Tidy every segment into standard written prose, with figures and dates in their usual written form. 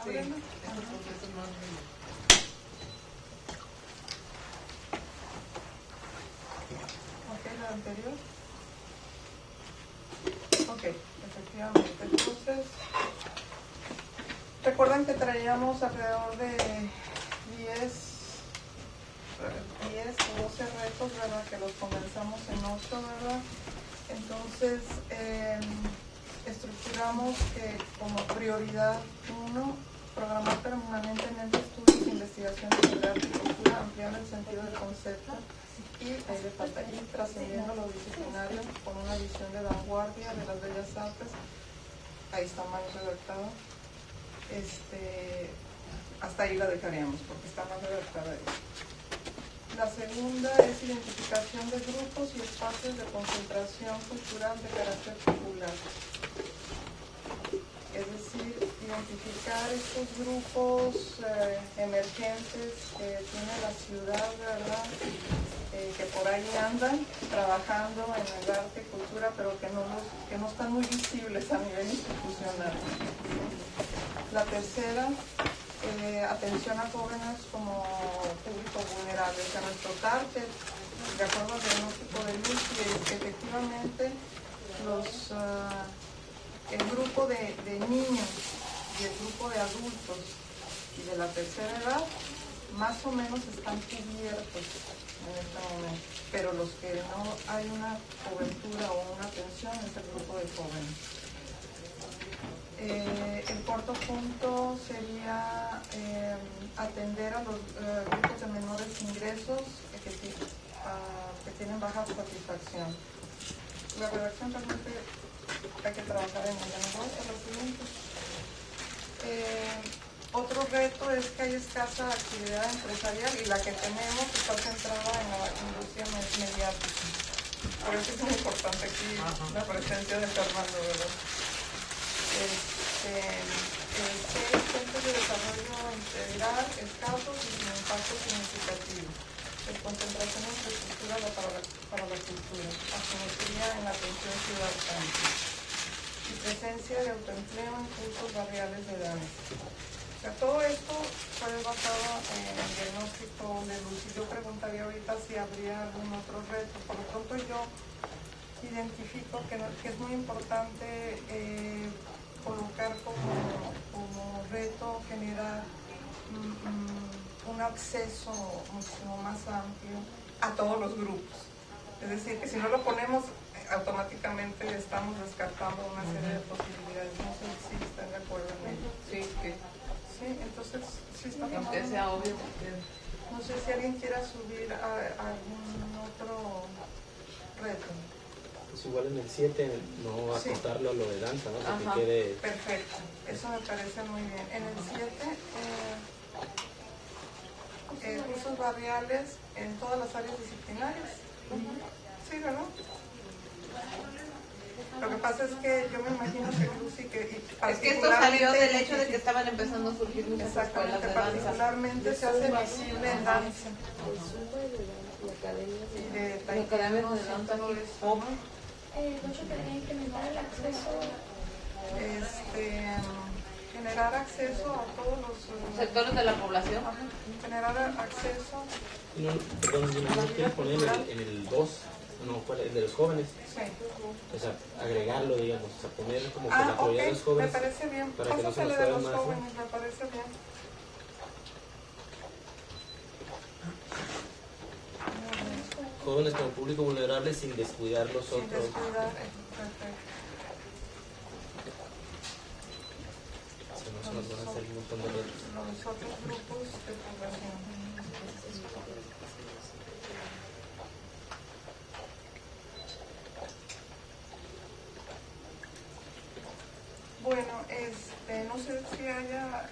ábrelo. Ok, la anterior. Ok, efectivamente. Entonces, recuerdan que traíamos alrededor de 10 o 12 retos, ¿verdad? Que los comenzamos en 8, ¿verdad? Entonces, estructuramos que como prioridad 1, programar permanentemente estudios e investigaciones sobre arte y cultura, ampliando el sentido del concepto y trascendiendo lo disciplinario con una visión de vanguardia de las bellas artes. Ahí está mal redactado. Hasta ahí la dejaríamos porque está mal redactada ahí. La segunda es identificación de grupos y espacios de concentración cultural de carácter popular. Es decir, identificar estos grupos emergentes que tiene la ciudad, ¿verdad? Que por ahí andan trabajando en el arte y cultura, pero que no están muy visibles a nivel institucional. La tercera, atención a jóvenes como público vulnerable. O sea, nuestro target, de acuerdo al diagnóstico de Lucy, es que efectivamente el grupo de niños y el grupo de adultos y de la tercera edad más o menos están cubiertos en este momento, pero los que no hay una cobertura o una atención es el grupo de jóvenes. El cuarto punto sería atender a los grupos de menores ingresos que tienen baja satisfacción. La redacción realmente hay que trabajar en el lenguaje, lo siguiente. Otro reto es que hay escasa actividad empresarial y la que tenemos está centrada en la industria mediática. Por eso es muy importante aquí la presencia de Fernando, ¿verdad? Centros de desarrollo integral, escasos y sin impacto significativo. Concentración en infraestructura para la cultura, asimetría en la atención ciudadana y presencia de autoempleo en cursos barriales de danza. O sea, todo esto fue basado en el diagnóstico de Lucy. Yo preguntaría ahorita si habría algún otro reto. Por lo pronto yo identifico que es muy importante colocar como reto generar un acceso muchísimo más amplio a todos los grupos. Es decir, que si no lo ponemos, automáticamente estamos descartando una serie de posibilidades. No sé si están de acuerdo en ello. Sí, entonces sí está bien. Aunque sea obvio. No sé si alguien quiera subir a algún otro reto. Pues igual en el 7 no acotarlo a lo de danza, ¿no? Para que quede... Perfecto, eso me parece muy bien. En el 7, cursos barriales en todas las áreas disciplinarias. Sí, ¿verdad? Lo que pasa es que yo me imagino que Lucy, es que esto salió del hecho de que estaban empezando a surgir muchas escuelas de danza. Particularmente se hace visible en danza. La academia de danza hip-hop. Incrementar el acceso. Generar acceso a todos los sectores de la población. Generar acceso. No quiero poner en el 2, no, el de los jóvenes. Sí. O sea, agregarlo, digamos, o sea, poner como que la prioridad de los jóvenes. Me parece bien. Para que no se nos de los más, jóvenes, me parece bien. Jóvenes como público vulnerable sin descuidar los otros. Sin descuidar, perfecto. Se nos van a hacer un montón de retos. Los otros grupos de población. Bueno, no sé si haya,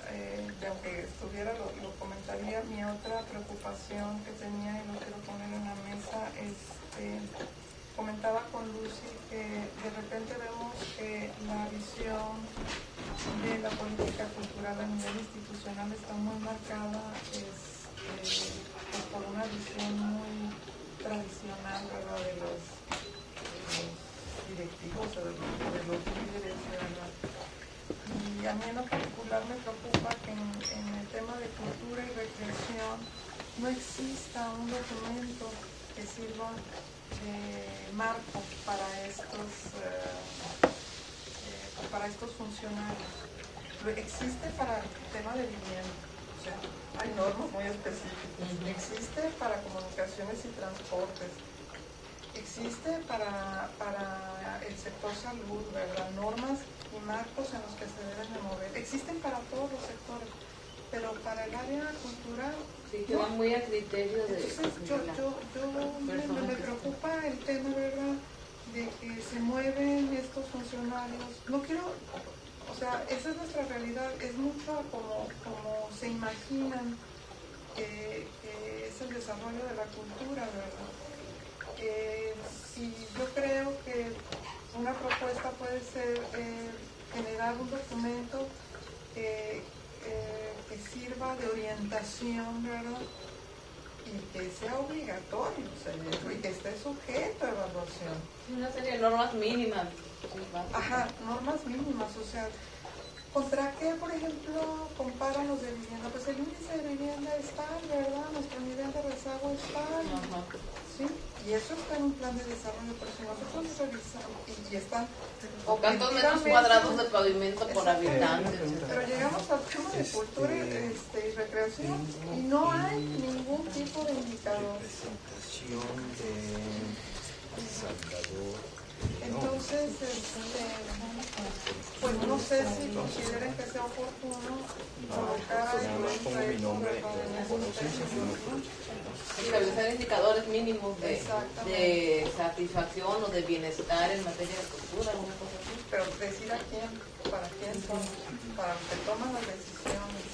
aunque estuviera, lo comentaría, mi otra preocupación que tenía y lo quiero poner en la mesa, comentaba con Lucy que de repente vemos que la visión de la política cultural a nivel institucional está muy marcada por una visión muy tradicional, ¿verdad? de los directivos o de los líderes, ¿verdad? Y a mí en lo particular me preocupa que en el tema de cultura y recreación no exista un documento que sirva de marco para estos funcionarios. Existe para el tema de vivienda, o sea, hay normas muy específicas. Existe para comunicaciones y transportes. Existe para el sector salud, ¿verdad? Normas y marcos en los que se deben de mover. Existen para todos los sectores, pero para el área cultural... Sí, que va muy a criterio de... Entonces, me preocupa el tema, ¿verdad?, de que se mueven estos funcionarios. No quiero... O sea, esa es nuestra realidad. Es mucho como se imaginan que es el desarrollo de la cultura, ¿verdad? Y yo creo que una propuesta puede ser generar un documento que sirva de orientación, ¿verdad? Y que sea obligatorio, o sea, y que esté sujeto a evaluación. Una serie de normas mínimas. Ajá, normas mínimas, o sea, ¿contra qué, por ejemplo, comparan los de vivienda? Pues el índice de vivienda es tal, ¿verdad? Nuestro nivel de rezago es tal, ¿sí? Y eso está en un plan de desarrollo, pero si nosotros revisamos, y están... O cuántos metros cuadrados de pavimento por habitante. Pero llegamos al tema de cultura y recreación y no hay ningún tipo de indicador. Entonces, pues no sé si consideren que sea oportuno colocar y realizar indicadores mínimos de satisfacción o de bienestar en materia de cultura, una cosa así. Pero decir a quién, para quién son, para los que toman las decisiones.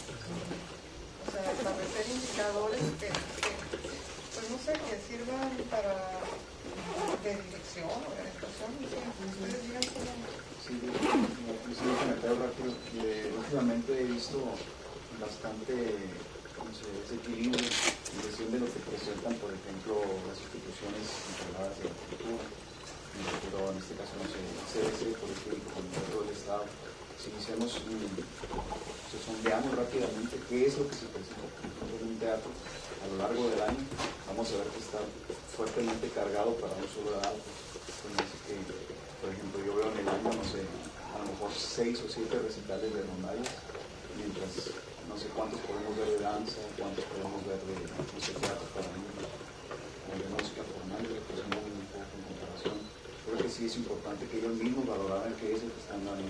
O sea, establecer indicadores que pues no sé, que sirvan para de dirección, organización, no sé, ustedes digan cómo. Sí, quisiera un comentario rápido. Últimamente he visto bastante desequilibrio en cuestión de lo que presentan, por ejemplo, las instituciones encargadas de la cultura, en este caso, no sé, CDC, por ejemplo, con el gobierno del Estado. Si sondeamos rápidamente qué es lo que se presenta, por ejemplo, en un teatro a lo largo del año, vamos a ver que está fuertemente cargado para un solo lado. Entonces, por ejemplo, yo veo en el año, no sé, a lo mejor 6 o 7 recitales de rondallas, mientras no sé cuántos podemos ver de danza, cuántos podemos ver de, no sé, teatro para niños, o de música formal, de representación un poco en comparación. Creo que sí es importante que ellos mismos valoraran qué es lo que están dando.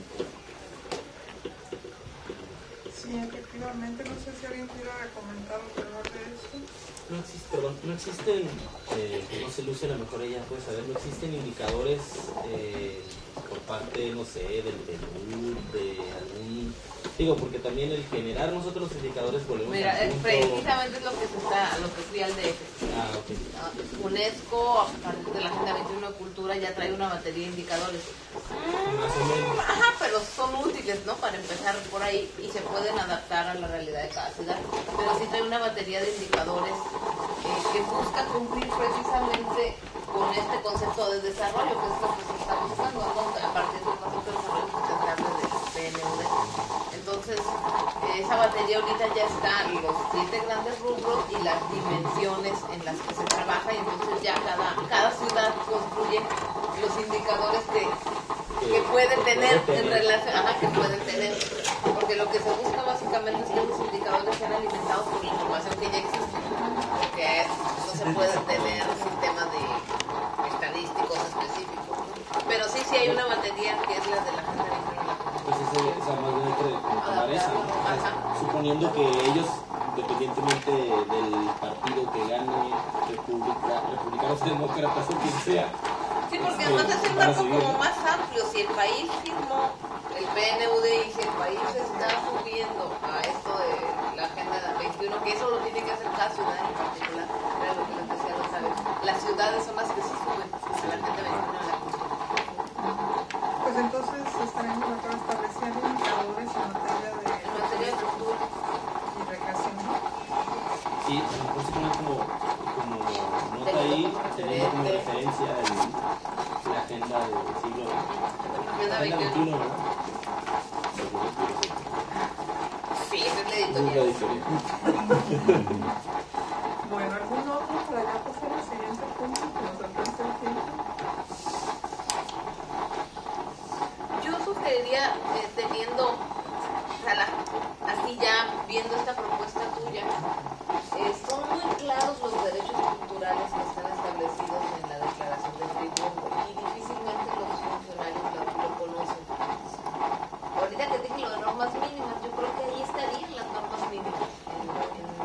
Sí, efectivamente, no sé si alguien quiera comentar alrededor de esto. No existen, no sé, Lucia, a lo mejor ella puede saber, no existen indicadores por parte, no sé, del PNUD, de algún... Digo, porque también el generar nosotros los indicadores volvemos Mira, al punto... precisamente es lo que fui al DF. Ok. UNESCO, a partir de la Agenda 21 de Cultura, ya trae una batería de indicadores. Más o menos. Ajá, pero son útiles, ¿no? Para empezar por ahí y se pueden adaptar a la realidad de cada ciudad. Pero sí trae una batería de indicadores que busca cumplir precisamente con este concepto de desarrollo, que es lo que se está buscando, ¿no? A partir del concepto de desarrollo sustentable del PNUD. Entonces, esa batería ahorita ya está, los 7 grandes rubros y las dimensiones en las que se trabaja, y entonces ya cada ciudad construye los indicadores que puede tener en relación, que pueden tener, porque lo que se busca básicamente es que los indicadores sean alimentados por la información que ya existe, porque no se pueden tener sistemas de estadísticos específicos, pero sí hay una batería que es la de la Agenda 21. Pues esa más debe tomar esa, ¿no? Suponiendo que ellos, independientemente del partido que gane, republicanos, demócratas o quien sea. Sí, porque además es un marco como más amplio. Si el país firmó el PNUD y si el país está subiendo a esto de la Agenda 21, que eso lo tiene que hacer cada ciudad en particular, pero lo que les decía, no sabes, las ciudades son las que se suben a la Agenda 21 de la cultura. Pues entonces estaremos de acuerdo estableciendo indicadores en materia de cultura y recreación. Sí, a lo mejor se pone como nota ahí, teniendo como referencia la agenda del siglo, la agenda 21, ¿verdad? editorial. Bueno, ¿algún otro para ya pasar al siguiente punto que nos alcance el tiempo? Yo sugeriría, teniendo, o sea, así ya viendo esta propuesta tuya, son muy claros los derechos culturales que están establecidos en la Declaración de Friburgo y difícilmente los funcionarios lo conocen. Ahorita que dije lo de normas mínimas, yo creo que ahí estarían las normas mínimas en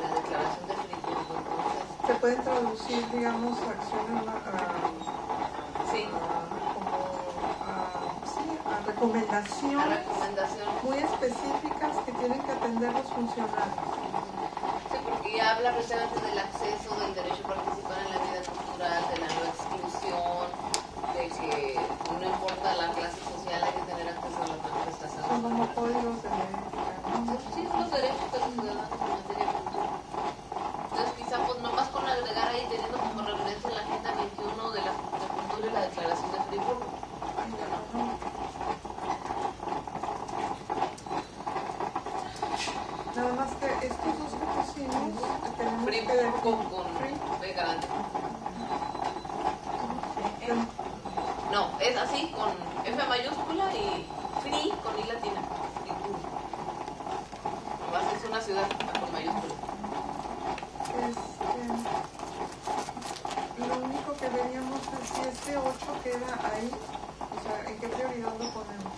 la Declaración de Friburgo. Entonces, Se pueden traducir, digamos, acciones sí, a recomendaciones recomendación. muy específicas que tienen que atender los funcionarios. Sí, porque ya habla precisamente del acceso, del derecho a participar en la vida cultural, de la no exclusión, de que no importa la clase social, hay que tener acceso a las manifestaciones. Son como códigos de ética, ¿no? Sí, son los derechos de los ciudadanos en materia de cultura. Entonces, quizá pues nomás con agregar ahí, teniendo como referencia la Agenda 21 de la Cultura y la Declaración de Friburgo. Nada más que estos dos que pusimos tenemos que Friburgo con B grande. No, es así, con F mayúscula y Free con I latina. Nomás es una ciudad con mayúscula. Lo único que veríamos es si este 8 queda ahí, o sea, ¿en qué prioridad lo ponemos?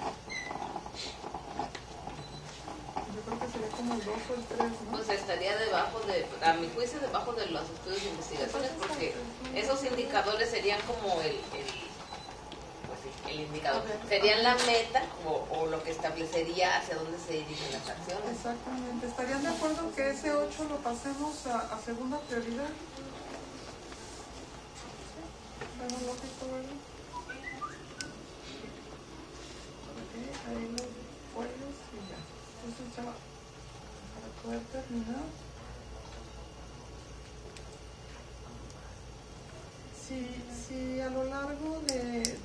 Yo creo que sería como el 2 o el 3, ¿no? Pues estaría debajo de, a mi juicio, debajo de los estudios de investigaciones, porque esos indicadores serían como el indicador. Serían la meta o lo que establecería hacia dónde se dirigen las acciones. Exactamente. ¿Estarían de acuerdo que ese 8 lo pasemos a segunda prioridad? Bueno, lógico, ¿verdad? Ok, ahí los follos y ya. Entonces ya, para poder terminar. Si a lo largo de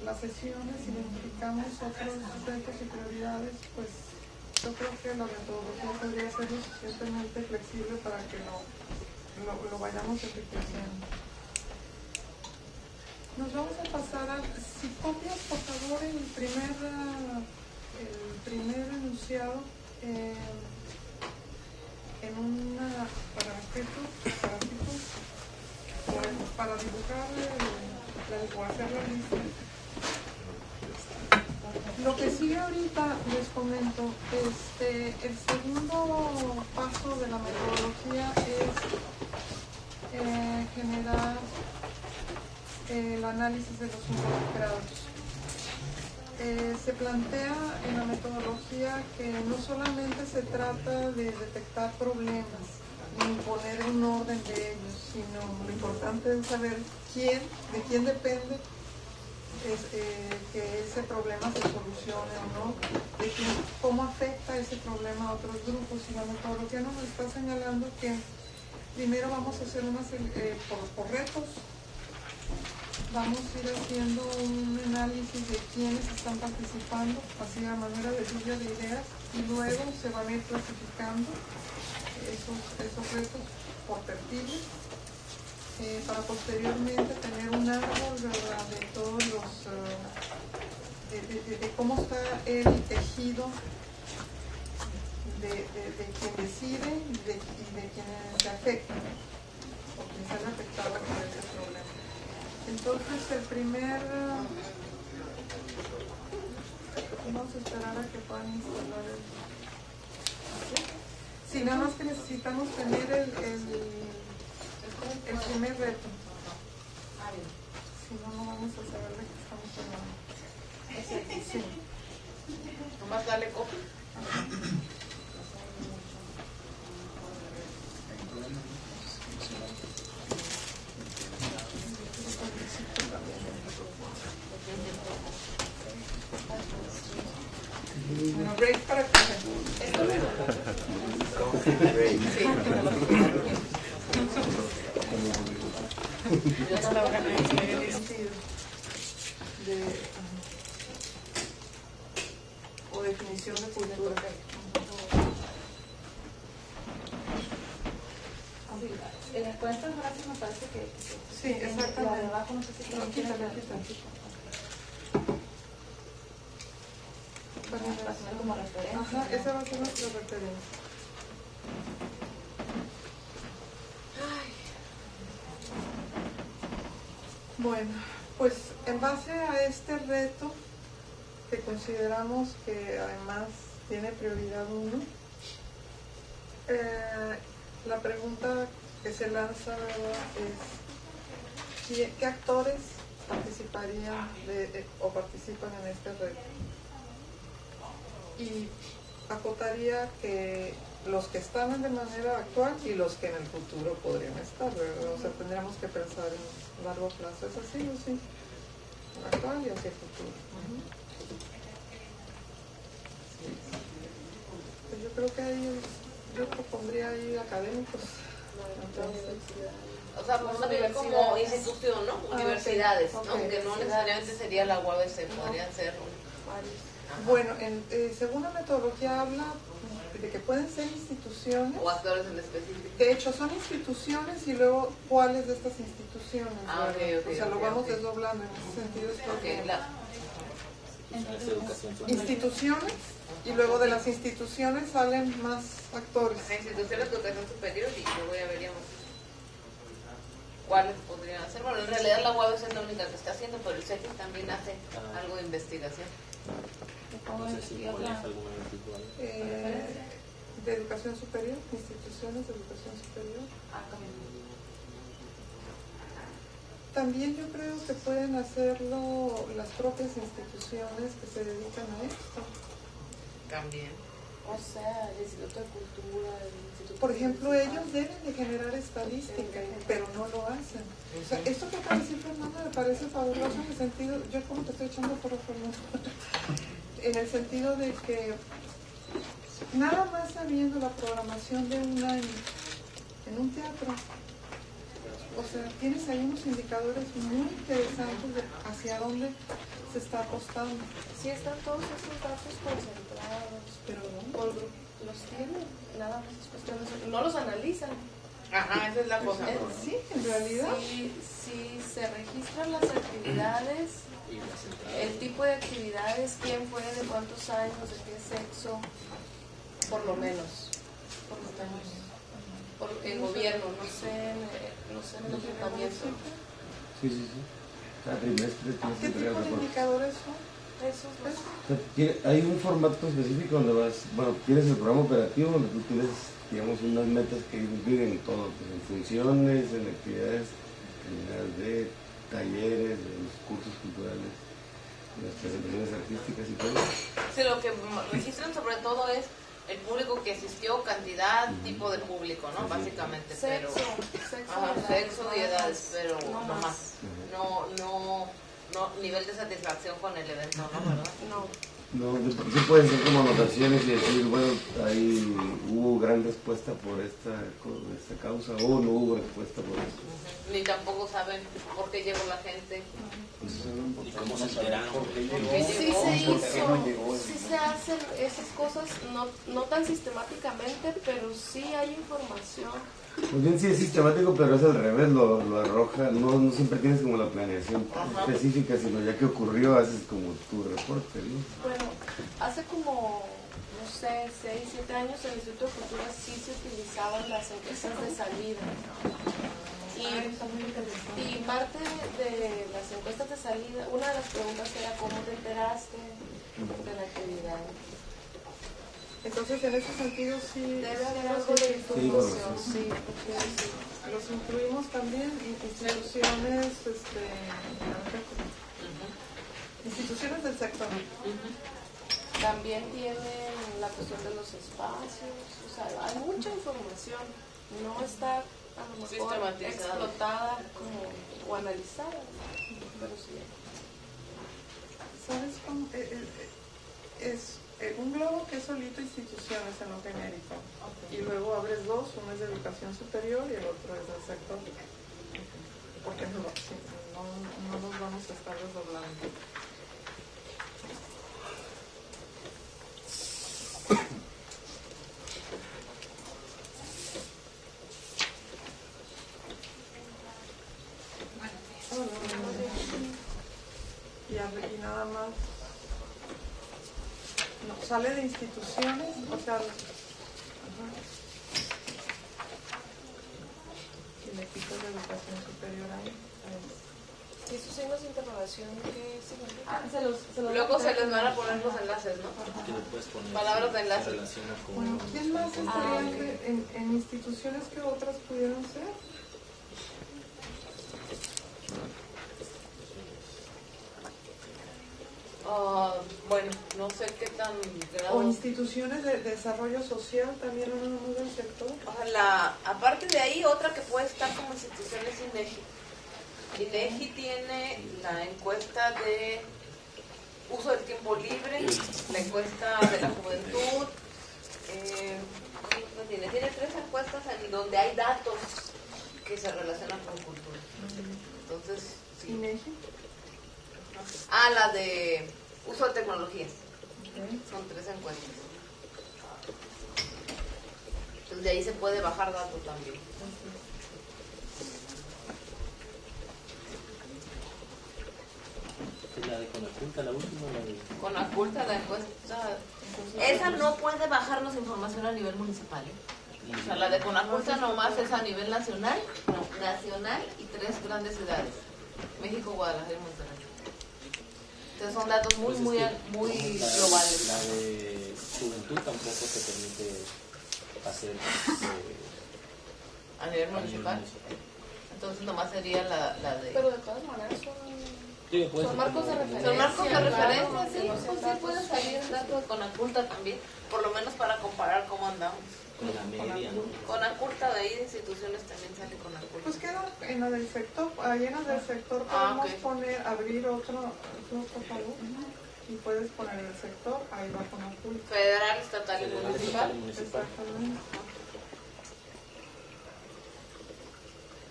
las sesiones identificamos otros retos y prioridades, pues yo creo que la metodología podría ser lo suficientemente flexible para que lo vayamos enriqueciendo. Nos vamos a pasar a, si copias por favor el primer enunciado en una para dibujar o hacer la lista. Lo que sigue ahorita, les comento, el segundo paso de la metodología es generar el análisis de los involucrados. Se plantea en la metodología que no solamente se trata de detectar problemas ni imponer un orden de ellos, sino lo importante es saber de quién depende que ese problema se solucione o no, de cómo afecta ese problema a otros grupos. Y la metodología nos está señalando que primero vamos a hacer por retos, vamos a ir haciendo un análisis de quiénes están participando, así a manera de lluvia de ideas, y luego se van a ir clasificando esos retos por perfiles, para posteriormente tener un árbol, ¿verdad?, de todos los de cómo está el tejido de quien decide y de quien se afecta o quien sale afectada por ese problema. Entonces vamos a esperar a que puedan instalar si nada más que necesitamos tener el primer reto. Si no, no vamos a saber de qué estamos hablando. Sí. Nomás dale copia. Bueno, break para que o definición de cultura. Con estas frases me parece que Sí, exactamente. la de abajo no sé si No, tiene quítale, que quítale. va a ser como referencia. Ajá, esa va a ser nuestra referencia. Bueno, pues en base a este reto, que consideramos que además tiene prioridad 1, la pregunta que se lanza, ¿verdad?, es ¿qué actores participarían o participan en este reto? Y acotaría que los que están de manera actual y los que en el futuro podrían estar, ¿verdad? O sea, tendríamos que pensar en largo plazo. ¿Es así o sí? Actual y hacia el futuro. Pues yo creo que ahí, yo propondría ahí académicos. Entonces, O sea, más bien como institución, ¿no? Universidades, ok. ¿no? Que no necesariamente sería la UABC, podrían ser Varios. bueno, según la metodología habla de que pueden ser instituciones. o actores en específico. De hecho, son instituciones y luego cuáles de estas instituciones. Ah, ¿verdad? ok, o sea, lo ok, vamos ok. desdoblando en ese sentido. Es porque Es educación superior. instituciones y luego de las instituciones salen más actores. Instituciones de educación superior y luego ya veríamos cuáles podrían ser. Bueno, en realidad la UABC es la única que está haciendo, pero el CETIS también hace algo de investigación. No sé si pones alguna individual. De educación superior, instituciones de educación superior. También yo creo que pueden hacerlo las propias instituciones que se dedican a esto. También. O sea, el Instituto de Cultura, el Instituto Por ejemplo, de ellos deben de generar estadística, pero no lo hacen. O sea, esto que acaba de decir Fernanda me parece fabuloso en el sentido, yo como te estoy echando por Fernanda, en el sentido de que nada más sabiendo la programación de un año en un teatro, o sea, tienes ahí unos indicadores muy interesantes de hacia dónde se está apostando. Sí, están todos esos datos concentrados, Pero ¿dónde? por grupo. Los tienen, nada más es cuestión de... No los analizan. Ajá, esa es la cosa. Sí, en realidad. Si se registran las actividades, el tipo de actividades, quién fue, de cuántos años, de qué sexo, por lo menos. En gobierno, no sé en el ayuntamiento. Sí. Cada trimestre tienes que ¿Qué entregar tipo el de reporte. indicadores son? Esos O sea, hay un formato específico donde tienes el programa operativo donde tú tienes, digamos, unas metas que incluyen todo, pues, en funciones, en actividades de talleres, de los cursos culturales, de las presentaciones artísticas y todo. Sí, lo que registran sobre todo es el público que asistió, cantidad, tipo de público, ¿no? Sí. Básicamente, sexo, sexo y edades, pero no no más. No nivel de satisfacción con el evento, ¿no? ¿Verdad? No. Sí pueden ser como anotaciones y decir, bueno, ahí hubo gran respuesta por esta causa o no hubo respuesta por eso. Ni tampoco saben por qué llegó la gente. ¿Y cómo se enteraron? ¿Por qué llegó? Sí ¿Por se qué no hizo, llegó? sí se hacen esas cosas, no tan sistemáticamente, pero sí hay información. Pues bien, sí es sistemático, pero es al revés, lo arroja, no siempre tienes como la planeación específica, sino ya que ocurrió, haces como tu reporte, ¿no? Bueno, hace como, no sé, 6, 7 años en el Instituto de Cultura sí se utilizaban las encuestas de salida. Y parte de las encuestas de salida, una de las preguntas era cómo te enteraste de la actividad. Entonces, en ese sentido, sí, Debe haber algo de información, sí, porque sí. los incluimos también, instituciones, instituciones del sector. También tienen la cuestión de los espacios, o sea, hay mucha información, no está a lo mejor Sistematizada. explotada o analizada, pero sí. ¿Sabes cómo? Es un globo que es solito instituciones en lo genérico. Y luego abres dos, uno es de educación superior y el otro es del sector. Porque no nos vamos a estar desdoblando. sale de instituciones, o sea, ajá. Y le quito la educación superior ahí. ¿Y esos signos de interrogación qué significan? Luego se les van a poner los enlaces, ¿no? Que le puedes poner Palabras de se enlace. relaciona con Bueno, ¿quién más estaría ok. en instituciones que otras pudieran ser? Bueno, no sé qué tan O grado. instituciones de desarrollo social también, no nomás del sector. Aparte de ahí, otra que puede estar como institución es INEGI. INEGI tiene la encuesta de uso del tiempo libre, la encuesta de la juventud. Tiene 3 encuestas en donde hay datos que se relacionan con cultura. Entonces, sí. INEGI. La de uso de tecnologías. Okay. Son 3 encuestas. Entonces de ahí se puede bajar datos también. la de Conaculta, la última, la de... Conaculta, la encuesta. Esa no puede bajarnos información a nivel municipal. O sea, la de Conaculta nomás es a nivel nacional, nacional y 3 grandes ciudades: México, Guadalajara y Monterrey. Entonces son datos muy, Pues muy globales. La de juventud tampoco se permite hacer A nivel municipal. Entonces nomás sería la de... Pero de todas maneras son marcos de referencia. Son marcos de referencia, claro, sí, que no pues sean sí datos puede salir el dato de Conaculta también, por lo menos para comparar cómo andamos. con la media, ¿no? Conaculta, de ahí de instituciones también sale Conaculta. Pues queda en la del sector, ahí en la del sector podemos ok. poner, abrir otro por favor, y puedes poner el sector, ahí va con azul. Federal, estatal y Federal, municipal. estatal y municipal. Exactamente.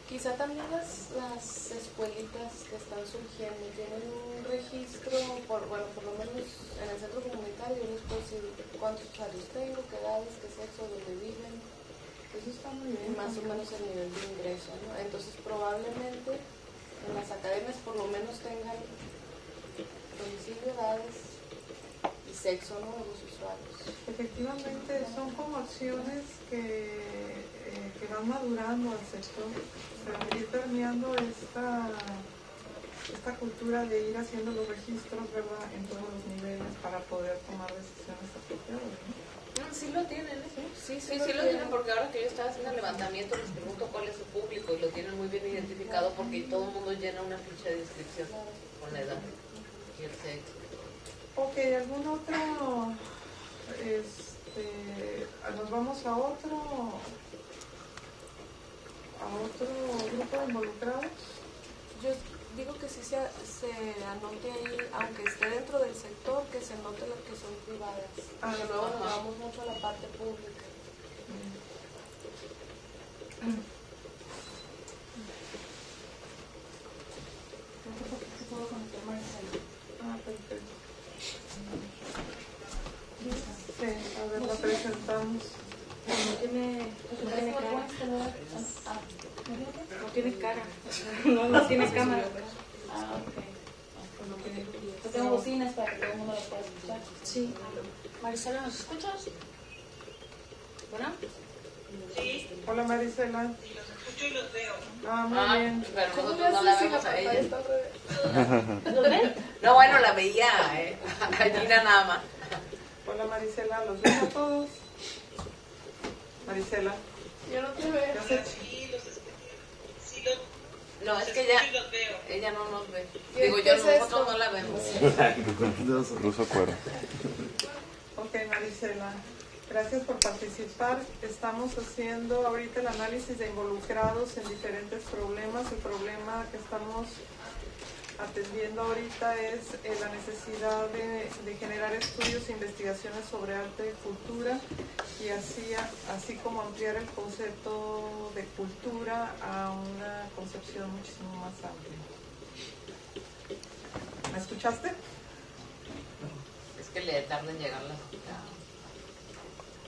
Quizá también las escuelitas que están surgiendo tienen un registro, por lo menos en el centro comunitario, yo les puedo decir cuántos usuarios tengo, qué edades, qué sexo, dónde viven, Eso está muy y bien. más o menos el nivel de ingreso, ¿no? Entonces probablemente en las academias por lo menos tengan domicilio, edades y sexo, ¿no?, de los usuarios. Efectivamente, son como acciones que van madurando al sector, o sea, ir permeando esta cultura de ir haciendo los registros, ¿verdad?, en todos los niveles para poder tomar decisiones apropiadas, ¿no? Sí lo tienen, ¿eh? Sí, lo tienen, porque ahora que yo estaba haciendo el levantamiento les pregunto cuál es su público y lo tienen muy bien identificado porque todo el mundo llena una ficha de inscripción con la edad y el sexo. Ok, ¿algún otro? Nos vamos a otro grupo de involucrados. Yo digo que sí se anote ahí, aunque esté dentro del sector, que se anote lo que son privadas. Porque luego nos vamos mucho a la parte pública. Perfecto. Sí, a ver, la presentamos. No tiene cara. No tiene cámara. Yo tengo bocinas para que todo el mundo las pueda escuchar. Sí. Marisela, ¿nos escuchas? ¿Bueno? Sí, Hola Marisela. los escucho y los veo. Muy bien. Pero ¿Cómo nosotros no le la haces si vemos la a pantalla ella. está al revés? ¿Los ven? No, bueno, la veía, a Gallina nada más. Hola Marisela, los veo a todos. Marisela. Yo no te veo. ¿Qué haces? Sí, los escucho. Sí, los No, es que escucho y los veo. ella no nos ve. ¿Qué- Digo, qué yo es nosotros esto? no la vemos. Ruso cuero. Ok, Marisela, gracias por participar. Estamos haciendo ahorita el análisis de involucrados en diferentes problemas. El problema que estamos atendiendo ahorita es la necesidad de generar estudios e investigaciones sobre arte y cultura y así como ampliar el concepto de cultura a una concepción muchísimo más amplia. ¿Me escuchaste? Es que le tarda en llegar la...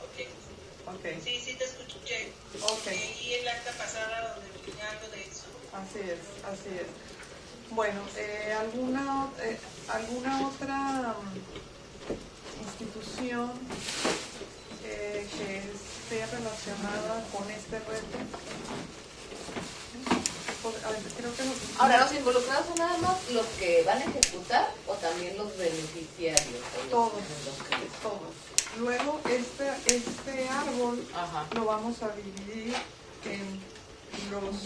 Ok. Ok. Sí, te escuché. Ok. Y el acta pasada donde venía algo de eso. Así es. Bueno, ¿alguna otra institución institución que esté relacionada con este reto. A ver, creo que Ahora, ¿los involucrados son nada más los que van a ejecutar o también los beneficiarios? todos. Luego, este árbol Ajá. lo vamos a dividir en los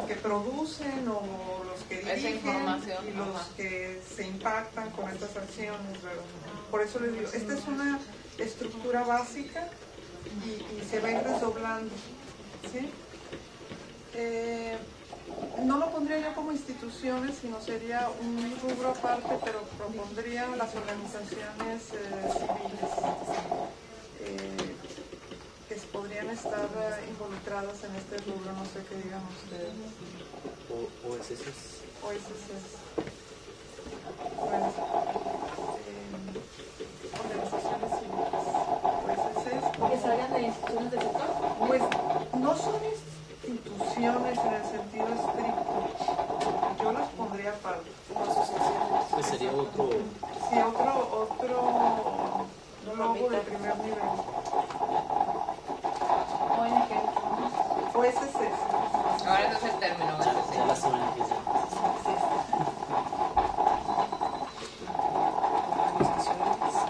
que producen o los que Esa dirigen información, y los ajá. que se impactan con estas acciones, ¿verdad? Por eso les digo, esta es una estructura básica y se va a ir desdoblando, ¿sí? No lo pondría yo como instituciones, sino sería un rubro aparte, pero propondría las organizaciones civiles que podrían estar involucradas en este rubro, no sé qué digan ustedes. OSS. Organizaciones civiles. OSS. ¿Que salgan de instituciones del sector? Pues no son instituciones en el sentido estricto. Yo las pondría aparte. Pues sería otro. Sí, otro logo de primer nivel. ONG. OSS. Ahora ese es el término. Ya las ONGs ya.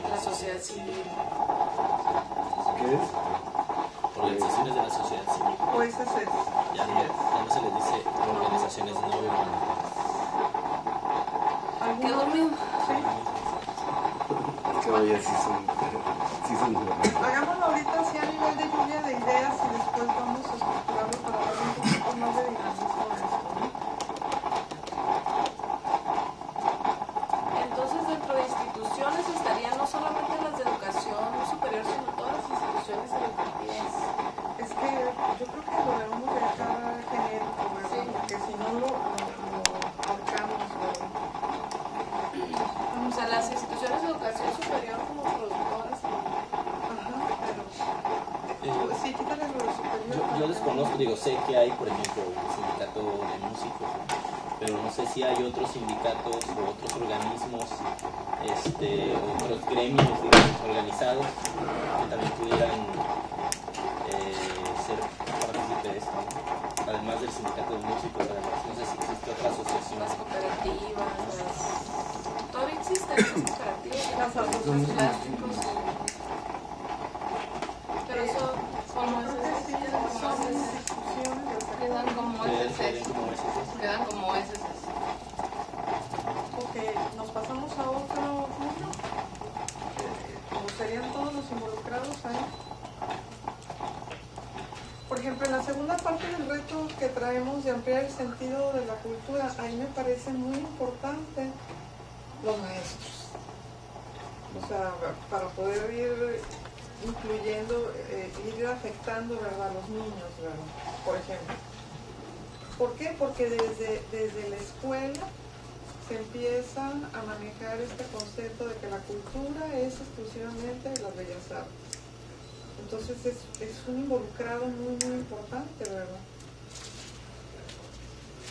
La sociedad civil. ¿Qué es? Organizaciones de la sociedad civil. OSS. Ya no se les dice organizaciones no gubernamentales. ¿Qué dormido? Sí. Que vaya, sí son buenos. Hagámoslo ahorita así a nivel de lluvia de ideas y después vamos a estructurarlo para darle un poquito más de dinamismo a esto, ¿no? Entonces, dentro de instituciones estarían no solamente las de educación superior, sino todas las instituciones educativas. Es que yo creo que lo debemos de dejar genérico, ¿verdad? Sí. Porque si no lo abarcamos, ¿verdad? O sea, las instituciones de educación superior como productoras. Ajá, pero sí, quítale lo de superior. Yo desconozco, digo, sé que hay, por ejemplo, el sindicato de músicos, ¿no? Pero no sé si hay otros sindicatos o otros organismos, otros gremios, digamos, organizados que también pudieran ser partícipe de esto, ¿no? Además del sindicato de músicos, además, no sé si existe otra asociación. Las cooperativas, todavía existen las cooperativas y las asociaciones plásticos. Pero eso, como Creo que sí, son instituciones del sector. Quedan como Como Quedan como ese. Ok, nos pasamos a otro rubro. ¿O serían todos los involucrados ahí? Por ejemplo, en la segunda parte del reto que traemos de ampliar el sentido de la cultura, ahí me parece muy importante los maestros. O sea, para poder ir incluyendo, ir afectando, ¿verdad?, a los niños, ¿verdad? Por ejemplo. ¿Por qué? Porque desde la escuela se empiezan a manejar este concepto de que la cultura es exclusivamente de las bellas artes. Entonces es un involucrado muy, muy importante, ¿verdad?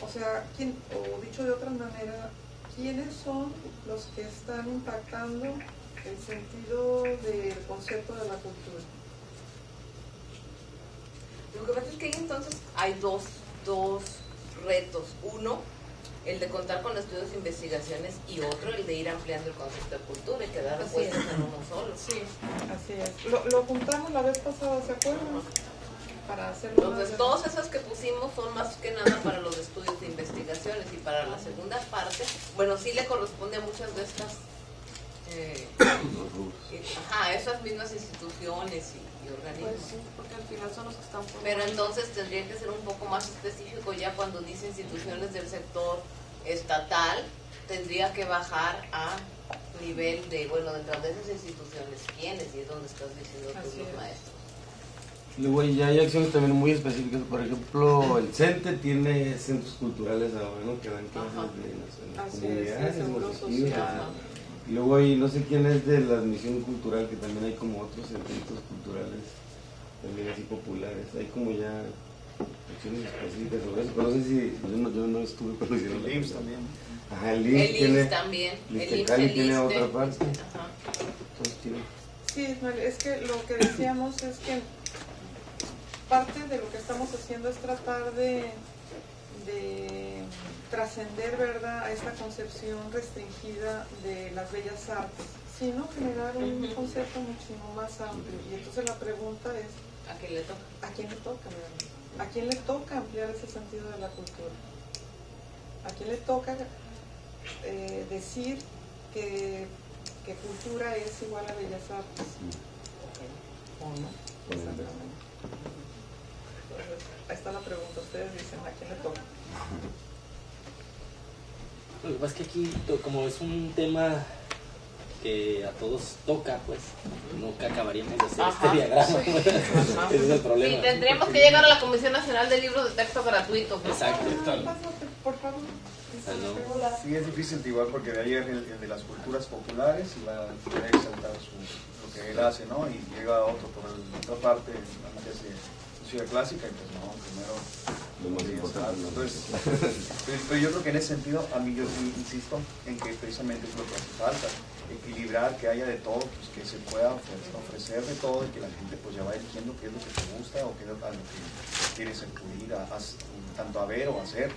O sea, o dicho de otra manera, ¿quiénes son los que están impactando el sentido del concepto de la cultura? Lo que pasa es que ahí entonces hay dos retos. Uno, el de contar con estudios e investigaciones, y otro, el de ir ampliando el concepto de cultura y quedar puestos en uno solo. Sí, así es. Lo juntamos la vez pasada, ¿se acuerdan? Para hacerlo. Entonces, todas esas que pusimos son más que nada para los estudios de investigaciones, y para la segunda parte, bueno, sí le corresponde a muchas de estas esas mismas instituciones y organismos. Pues sí, porque al final son los que están por. Pero entonces tendría que ser un poco más específico. Ya cuando dice instituciones del sector estatal, tendría que bajar a nivel de, bueno, dentro de esas instituciones, ¿quiénes? Y es donde estás diciendo tú, los maestros. Luego ya hay acciones también muy específicas. Por ejemplo, el CENTE tiene centros culturales ahora, ¿no?, que dan clases en las comunidades, de seguro educativas. social. Y luego hay, no sé quién es de la admisión cultural, que también hay como otros centros culturales, también así populares. Hay como ya acciones específicas sobre eso, pero no sé si, yo no estuve cuando hicieron El IMSS también. Ajá, el El IMSS tiene, IMSS también. El IMSS, Cali el tiene ISSSTE. otra parte. Ajá. Entonces tiene. Sí, Ismael, es que lo que decíamos es que parte de lo que estamos haciendo es tratar de trascender, ¿verdad?, a esta concepción restringida de las bellas artes, sino generar un concepto muchísimo más amplio. Y entonces la pregunta es, ¿A quién le toca? ¿a quién le toca, verdad? ¿A quién le toca ampliar ese sentido de la cultura? ¿A quién le toca decir que cultura es igual a bellas artes? ¿O no? Exactamente. Entonces, ahí está la pregunta. Ustedes dicen, ¿a quién le toca? Lo que pasa es que aquí, como es un tema que a todos toca, pues nunca acabaríamos de hacer este diagrama. Ese es el problema. Sí, tendríamos que llegar a la Comisión Nacional de Libros de Texto Gratuito. ¿No? Exacto. Pásate, por favor. Sí, es difícil igual porque de ahí el de las culturas populares y va a exaltar lo que él hace, ¿no? Y llega otro por la otra parte, de ciudad clásica, y pues no, primero Lo más importante. Entonces, pero yo creo que en ese sentido, a mí yo insisto en que precisamente es lo que hace falta, equilibrar, que haya de todo, pues que se pueda ofrecer de todo y que la gente pues ya va eligiendo qué es lo que te gusta o qué es lo que quieres acudir tanto a ver o a hacer,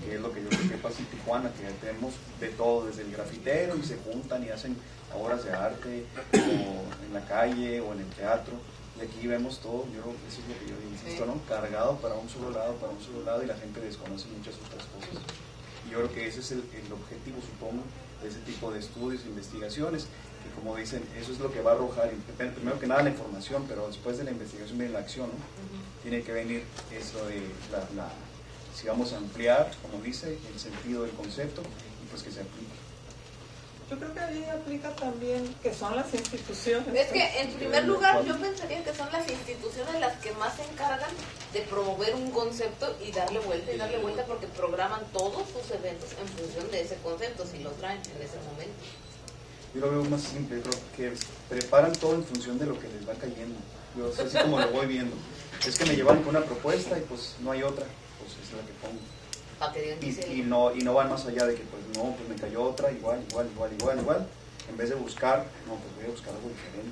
que es lo que yo creo que pasa en Tijuana, que ya tenemos de todo, desde el grafitero y se juntan y hacen obras de arte o en la calle o en el teatro. Y aquí vemos todo, yo creo que eso es lo que yo insisto, ¿no? Cargado para un solo lado y la gente desconoce muchas otras cosas. Y yo creo que ese es el objetivo, supongo, de ese tipo de estudios e investigaciones, que como dicen, eso es lo que va a arrojar, primero que nada la información, pero después de la investigación viene la acción, ¿no? Tiene que venir eso de si vamos a ampliar, como dice, el sentido del concepto, y pues que se aplique. Yo creo que ahí aplica también que son las instituciones. Es que en primer lugar yo pensaría que son las instituciones las que más se encargan de promover un concepto y darle vuelta porque programan todos sus eventos en función de ese concepto, si lo traen en ese momento. Yo lo veo más simple, creo que preparan todo en función de lo que les va cayendo. Yo así como lo voy viendo. Es que me llevaron con una propuesta y pues no hay otra, pues es la que pongo. Y no van más allá de que pues no, pues me cayó otra, igual. En vez de buscar, no, pues voy a buscar algo diferente.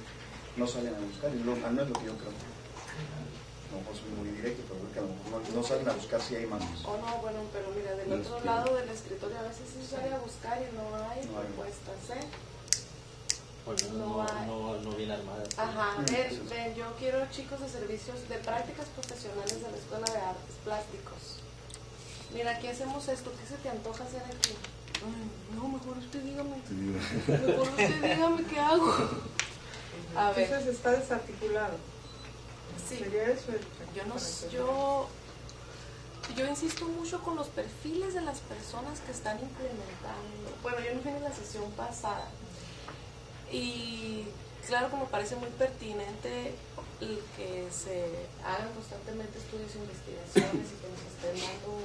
No salen a buscar, no es lo que yo creo. No, pues soy muy directo, pero creo que a lo mejor no salen a buscar si hay más. O no, bueno, pero mira, del otro lado del escritorio a veces sí sale a buscar y no hay propuestas, ¿eh? Bueno, no bien armadas. Ajá, ven, yo quiero chicos de servicios de prácticas profesionales de la Escuela de Artes Plásticos. Mira, aquí hacemos esto, ¿qué se te antoja hacer aquí? No, mejor usted dígame. Mejor usted dígame qué hago. A ver. Entonces está desarticulado. Sí. ¿Sería eso? Yo insisto mucho con los perfiles de las personas que están implementando. Bueno, yo no vine en la sesión pasada. Y claro que me parece muy pertinente el que se hagan constantemente estudios e investigaciones y que nos estén dando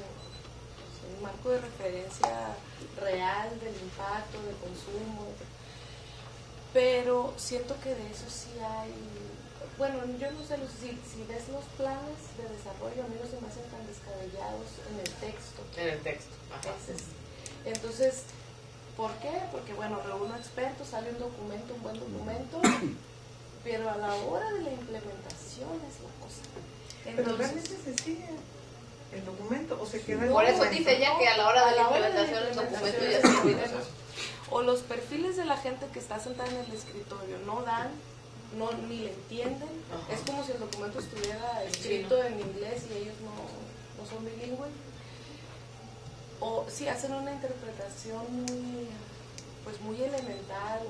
un marco de referencia real del impacto, del consumo, pero siento que de eso sí hay, bueno, yo no sé, si ves los planes de desarrollo, a mí no se me hacen tan descabellados en el texto. En el texto, ajá. Entonces, ¿por qué? Porque bueno, reúno expertos, sale un documento, un buen documento, pero a la hora de la implementación es la cosa. Entonces, pero realmente se sigue el documento o se queda. Por eso dice ella que a la hora de la implementación el documento ya se olvida. O los perfiles de la gente que está sentada en el escritorio no dan, ni le entienden. Ajá. Es como si el documento estuviera escrito en inglés y ellos no son bilingües. O si hacen una interpretación muy elemental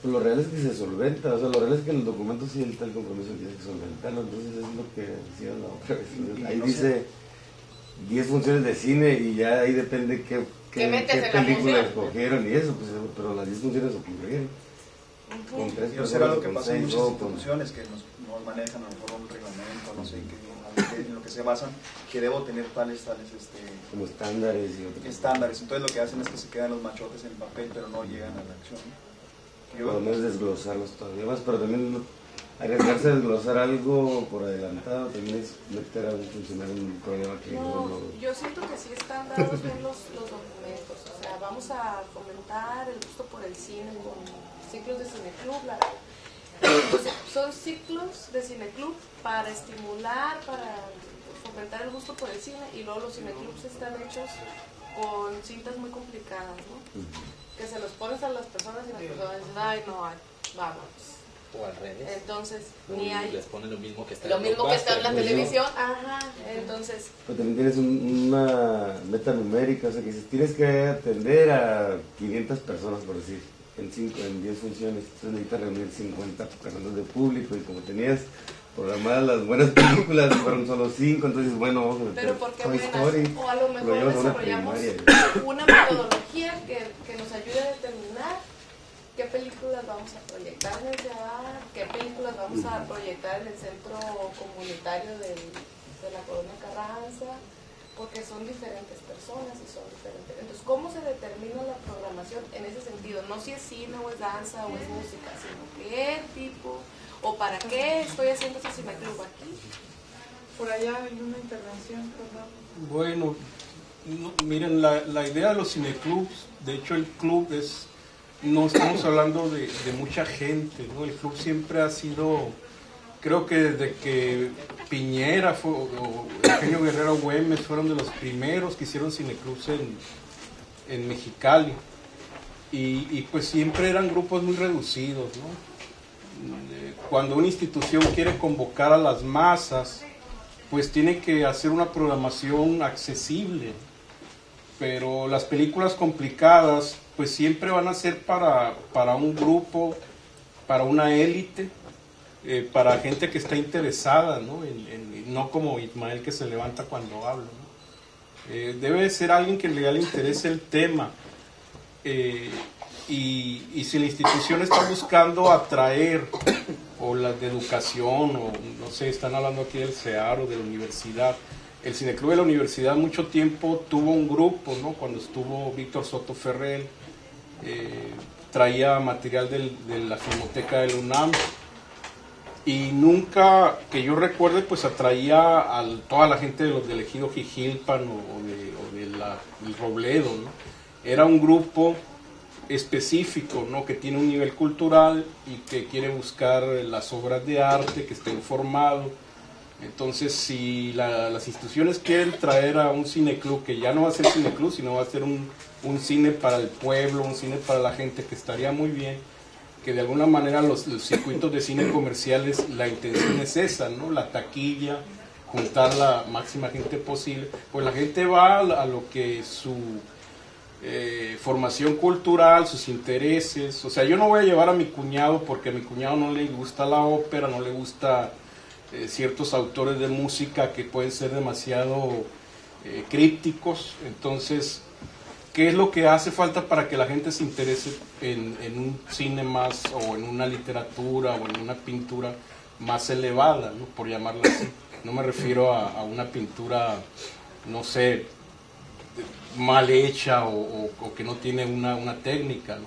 Pues lo real es que se solventa, o sea, lo real es que en el documento sí está el compromiso que hay que solventarlo, entonces es lo que decía la otra vez. Ahí dice 10 funciones de cine y ya ahí depende qué película escogieron y eso, pues, pero las 10 funciones ocurrieron. Con 3 será lo que pasa en muchas instituciones que nos manejan a lo mejor un reglamento, no sé qué, en lo que se basan, que debo tener tales como estándares y otros estándares. Entonces lo que hacen es que se quedan los machotes en el papel, pero no llegan a la acción. Por lo menos desglosarlos todavía más, pero también arriesgarse a desglosar algo por adelantado también es meter a un funcionario en un problema que yo siento que sí están dados bien los documentos, o sea, vamos a fomentar el gusto por el cine ciclos de cineclub, entonces, son ciclos de cineclub para estimular, para fomentar el gusto por el cine, y luego los cineclubs están hechos con cintas muy complicadas, ¿no? Que se los pones a las personas y las personas dicen, ay, no, vámonos. O al revés. Entonces, ni hay... Les ponen lo mismo que está Lo mismo que está en la Pues televisión, ajá, entonces... Pero también tienes una meta numérica, o sea que dices, tienes que atender a 500 personas, por decir, en 10 funciones, entonces necesitas reunir 50 personas de público, y como tenías programadas las buenas películas, fueron solo 5, entonces bueno, vamos a meter Pero ¿por qué Toy buenas? Story, O a lo lo mejor llevas a una desarrollamos primaria. una metodología que nos ayude a determinar qué películas vamos a proyectar en el CEAR, qué películas vamos a proyectar en el centro comunitario de la Colonia Carranza, porque son diferentes personas y son diferentes. Entonces, ¿cómo se determina la programación en ese sentido? No si es cine o es danza o es música, sino qué tipo o para qué estoy haciendo ese cineclub aquí. Por allá hay una intervención, perdón. Bueno, miren, la idea de los cineclubs, de hecho el club no estamos hablando de mucha gente, ¿no? El club siempre ha sido, creo que desde que Piñera o Eugenio Guerrero Güemes fueron de los primeros que hicieron cineclubs en Mexicali, y pues siempre eran grupos muy reducidos, ¿no? Cuando una institución quiere convocar a las masas, pues tiene que hacer una programación accesible, pero las películas complicadas pues siempre van a ser para un grupo, para una élite, para gente que está interesada, ¿no? No como Ismael que se levanta cuando habla, ¿no? Debe ser alguien que le interese el tema, y si la institución está buscando atraer, o las de educación, o no sé, están hablando aquí del CEAR o de la universidad. El Cineclub de la universidad mucho tiempo tuvo un grupo, ¿no? Cuando estuvo Víctor Soto Ferrer, traía material de la Filmoteca del UNAM, y nunca, que yo recuerde, pues atraía a toda la gente del ejido Jijilpan o del Robledo, ¿no? Era un grupo específico, ¿no? Que tiene un nivel cultural y que quiere buscar las obras de arte, que esté informado. Entonces, si las instituciones quieren traer a un cineclub, que ya no va a ser cineclub, sino va a ser un cine para el pueblo, un cine para la gente, que estaría muy bien, que de alguna manera los circuitos de cine comerciales, la intención es esa, ¿no? La taquilla, juntar la máxima gente posible, pues la gente va a lo que su formación cultural, sus intereses. O sea, yo no voy a llevar a mi cuñado porque a mi cuñado no le gusta la ópera, no le gusta ciertos autores de música que pueden ser demasiado crípticos. Entonces, ¿qué es lo que hace falta para que la gente se interese en un cine más, o en una literatura, o en una pintura más elevada, ¿no? Por llamarla así? No me refiero a una pintura, no sé, mal hecha o que no tiene una técnica, ¿no?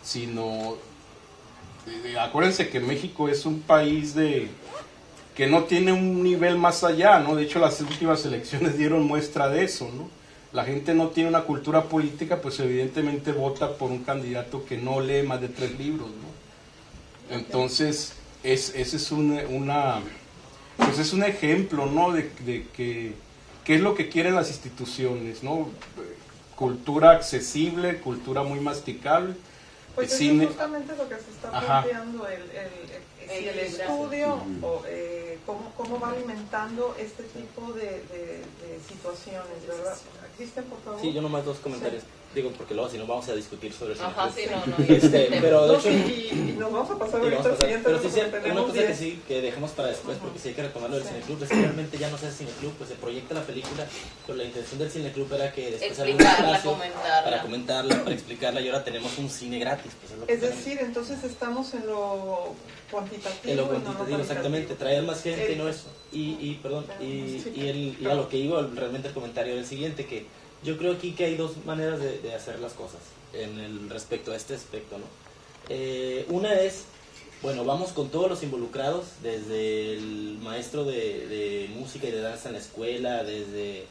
Sino, acuérdense que México es un país que no tiene un nivel más allá, ¿no? De hecho, las últimas elecciones dieron muestra de eso, ¿no? La gente no tiene una cultura política, pues evidentemente vota por un candidato que no lee más de 3 libros, ¿no? Entonces, ese es pues es un ejemplo, ¿no? De que qué es lo que quieren las instituciones, ¿no? Cultura accesible, cultura muy masticable. Pues eso es justamente lo que se está planteando, el estudio, o cómo va alimentando este tipo de situaciones, ¿verdad? ¿Existen, por favor? Sí, yo nomás 2 comentarios. Sí. Digo, porque luego si no vamos a discutir sobre eso. Ajá, sí, no. Pero de hecho... Y nos vamos a pasar ahorita al siguiente. Pero sí, una cosa que sí, que dejemos para después, porque sí hay que retomarlo del cineclub, es que realmente ya no se hace cineclub, pues se proyecta la película, pero la intención del cineclub era que después haya un espacio para comentarla, para explicarla, y ahora tenemos un cine gratis. Pues es decir, entonces estamos en lo cuantitativo. En lo cuantitativo, exactamente, traer más gente y no eso. Y a lo que iba realmente el comentario del siguiente, que yo creo aquí que hay 2 maneras de hacer las cosas respecto a este aspecto, ¿no? Una es, bueno, vamos con todos los involucrados, desde el maestro de música y de danza en la escuela, desde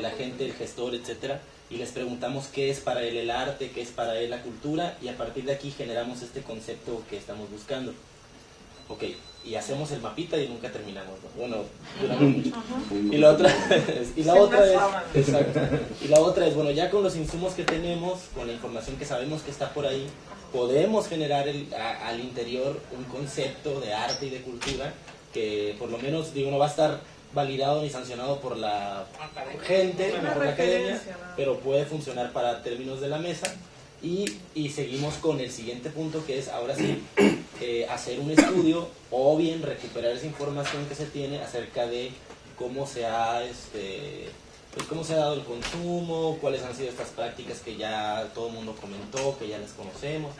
la gente, el gestor, etcétera, y les preguntamos qué es para él el arte, qué es para él la cultura, y a partir de aquí generamos este concepto que estamos buscando. Ok, y hacemos el mapita y nunca terminamos, ¿no? Bueno, duramos mucho. Y la otra es, bueno, ya con los insumos que tenemos, con la información que sabemos que está por ahí, podemos generar al interior un concepto de arte y de cultura que por lo menos, digo, no va a estar validado ni sancionado por la gente, no por la academia, pero puede funcionar para términos de la mesa. Y seguimos con el siguiente punto, que es ahora sí hacer un estudio o bien recuperar esa información que se tiene acerca de cómo se ha cómo se ha dado el consumo, cuáles han sido estas prácticas que ya todo el mundo comentó, que ya las conocemos.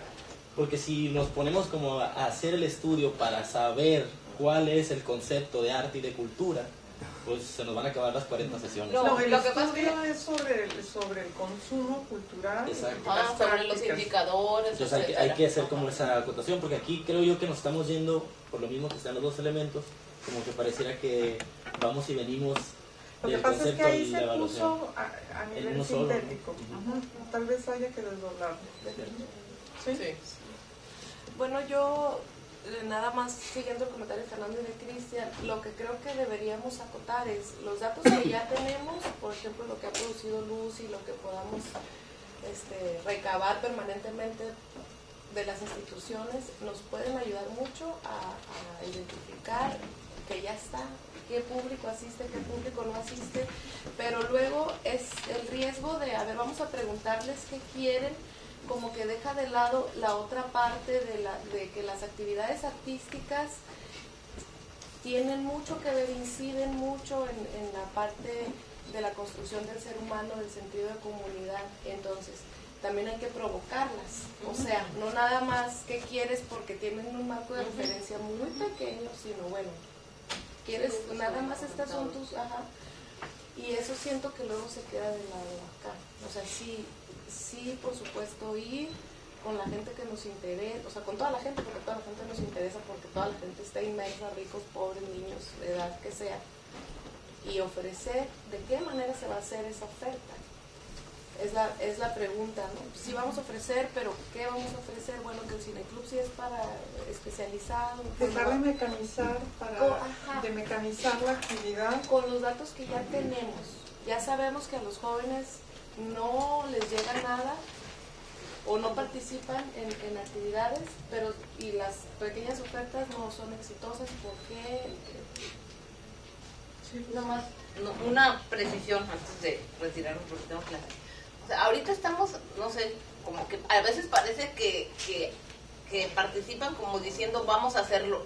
Porque si nos ponemos como a hacer el estudio para saber cuál es el concepto de arte y de cultura, pues se nos van a acabar las 40 sesiones. No, lo que pasa es sobre el consumo cultural. Exacto. Sobre los indicadores. Entonces hay que hacer como esa acotación, porque aquí creo yo que nos estamos yendo, por lo mismo que están los dos elementos, como que pareciera que vamos y venimos. Lo que pasa es que ahí se puso a nivel sintético. Tal vez haya que desdoblarlo. ¿Sí? Bueno, yo nada más siguiendo el comentario de Fernando y de Cristian, lo que creo que deberíamos acotar es los datos que ya tenemos, por ejemplo, lo que ha producido Luz y lo que podamos recabar permanentemente de las instituciones, nos pueden ayudar mucho a identificar que ya está, qué público asiste, qué público no asiste, pero luego es el riesgo de, vamos a preguntarles qué quieren, como que deja de lado la otra parte de que las actividades artísticas tienen mucho que ver, inciden mucho en la parte de la construcción del ser humano, del sentido de comunidad. Entonces también hay que provocarlas, o sea, no nada más que quieres porque tienen un marco de referencia muy pequeño, sino bueno, quieres nada más, estas son tus, y eso siento que luego se queda de lado acá, o sea, sí, por supuesto, ir con la gente que nos interesa, o sea, con toda la gente, porque toda la gente nos interesa, porque toda la gente está inmersa, ricos, pobres, niños, de edad que sea, y ofrecer, ¿de qué manera se va a hacer esa oferta? Es la pregunta, ¿no? Sí vamos a ofrecer, pero ¿qué vamos a ofrecer? Bueno, que el cineclub sí es para especializado. Dejar de mecanizar, de mecanizar la actividad. Con los datos que ya tenemos, ya sabemos que a los jóvenes no les llega nada o no participan en actividades, y las pequeñas ofertas no son exitosas. ¿Por qué? Sí. Nomás una precisión antes de retirarnos porque tengo clase. O sea, ahorita estamos, no sé, como que a veces parece que participan como diciendo vamos a hacerlo.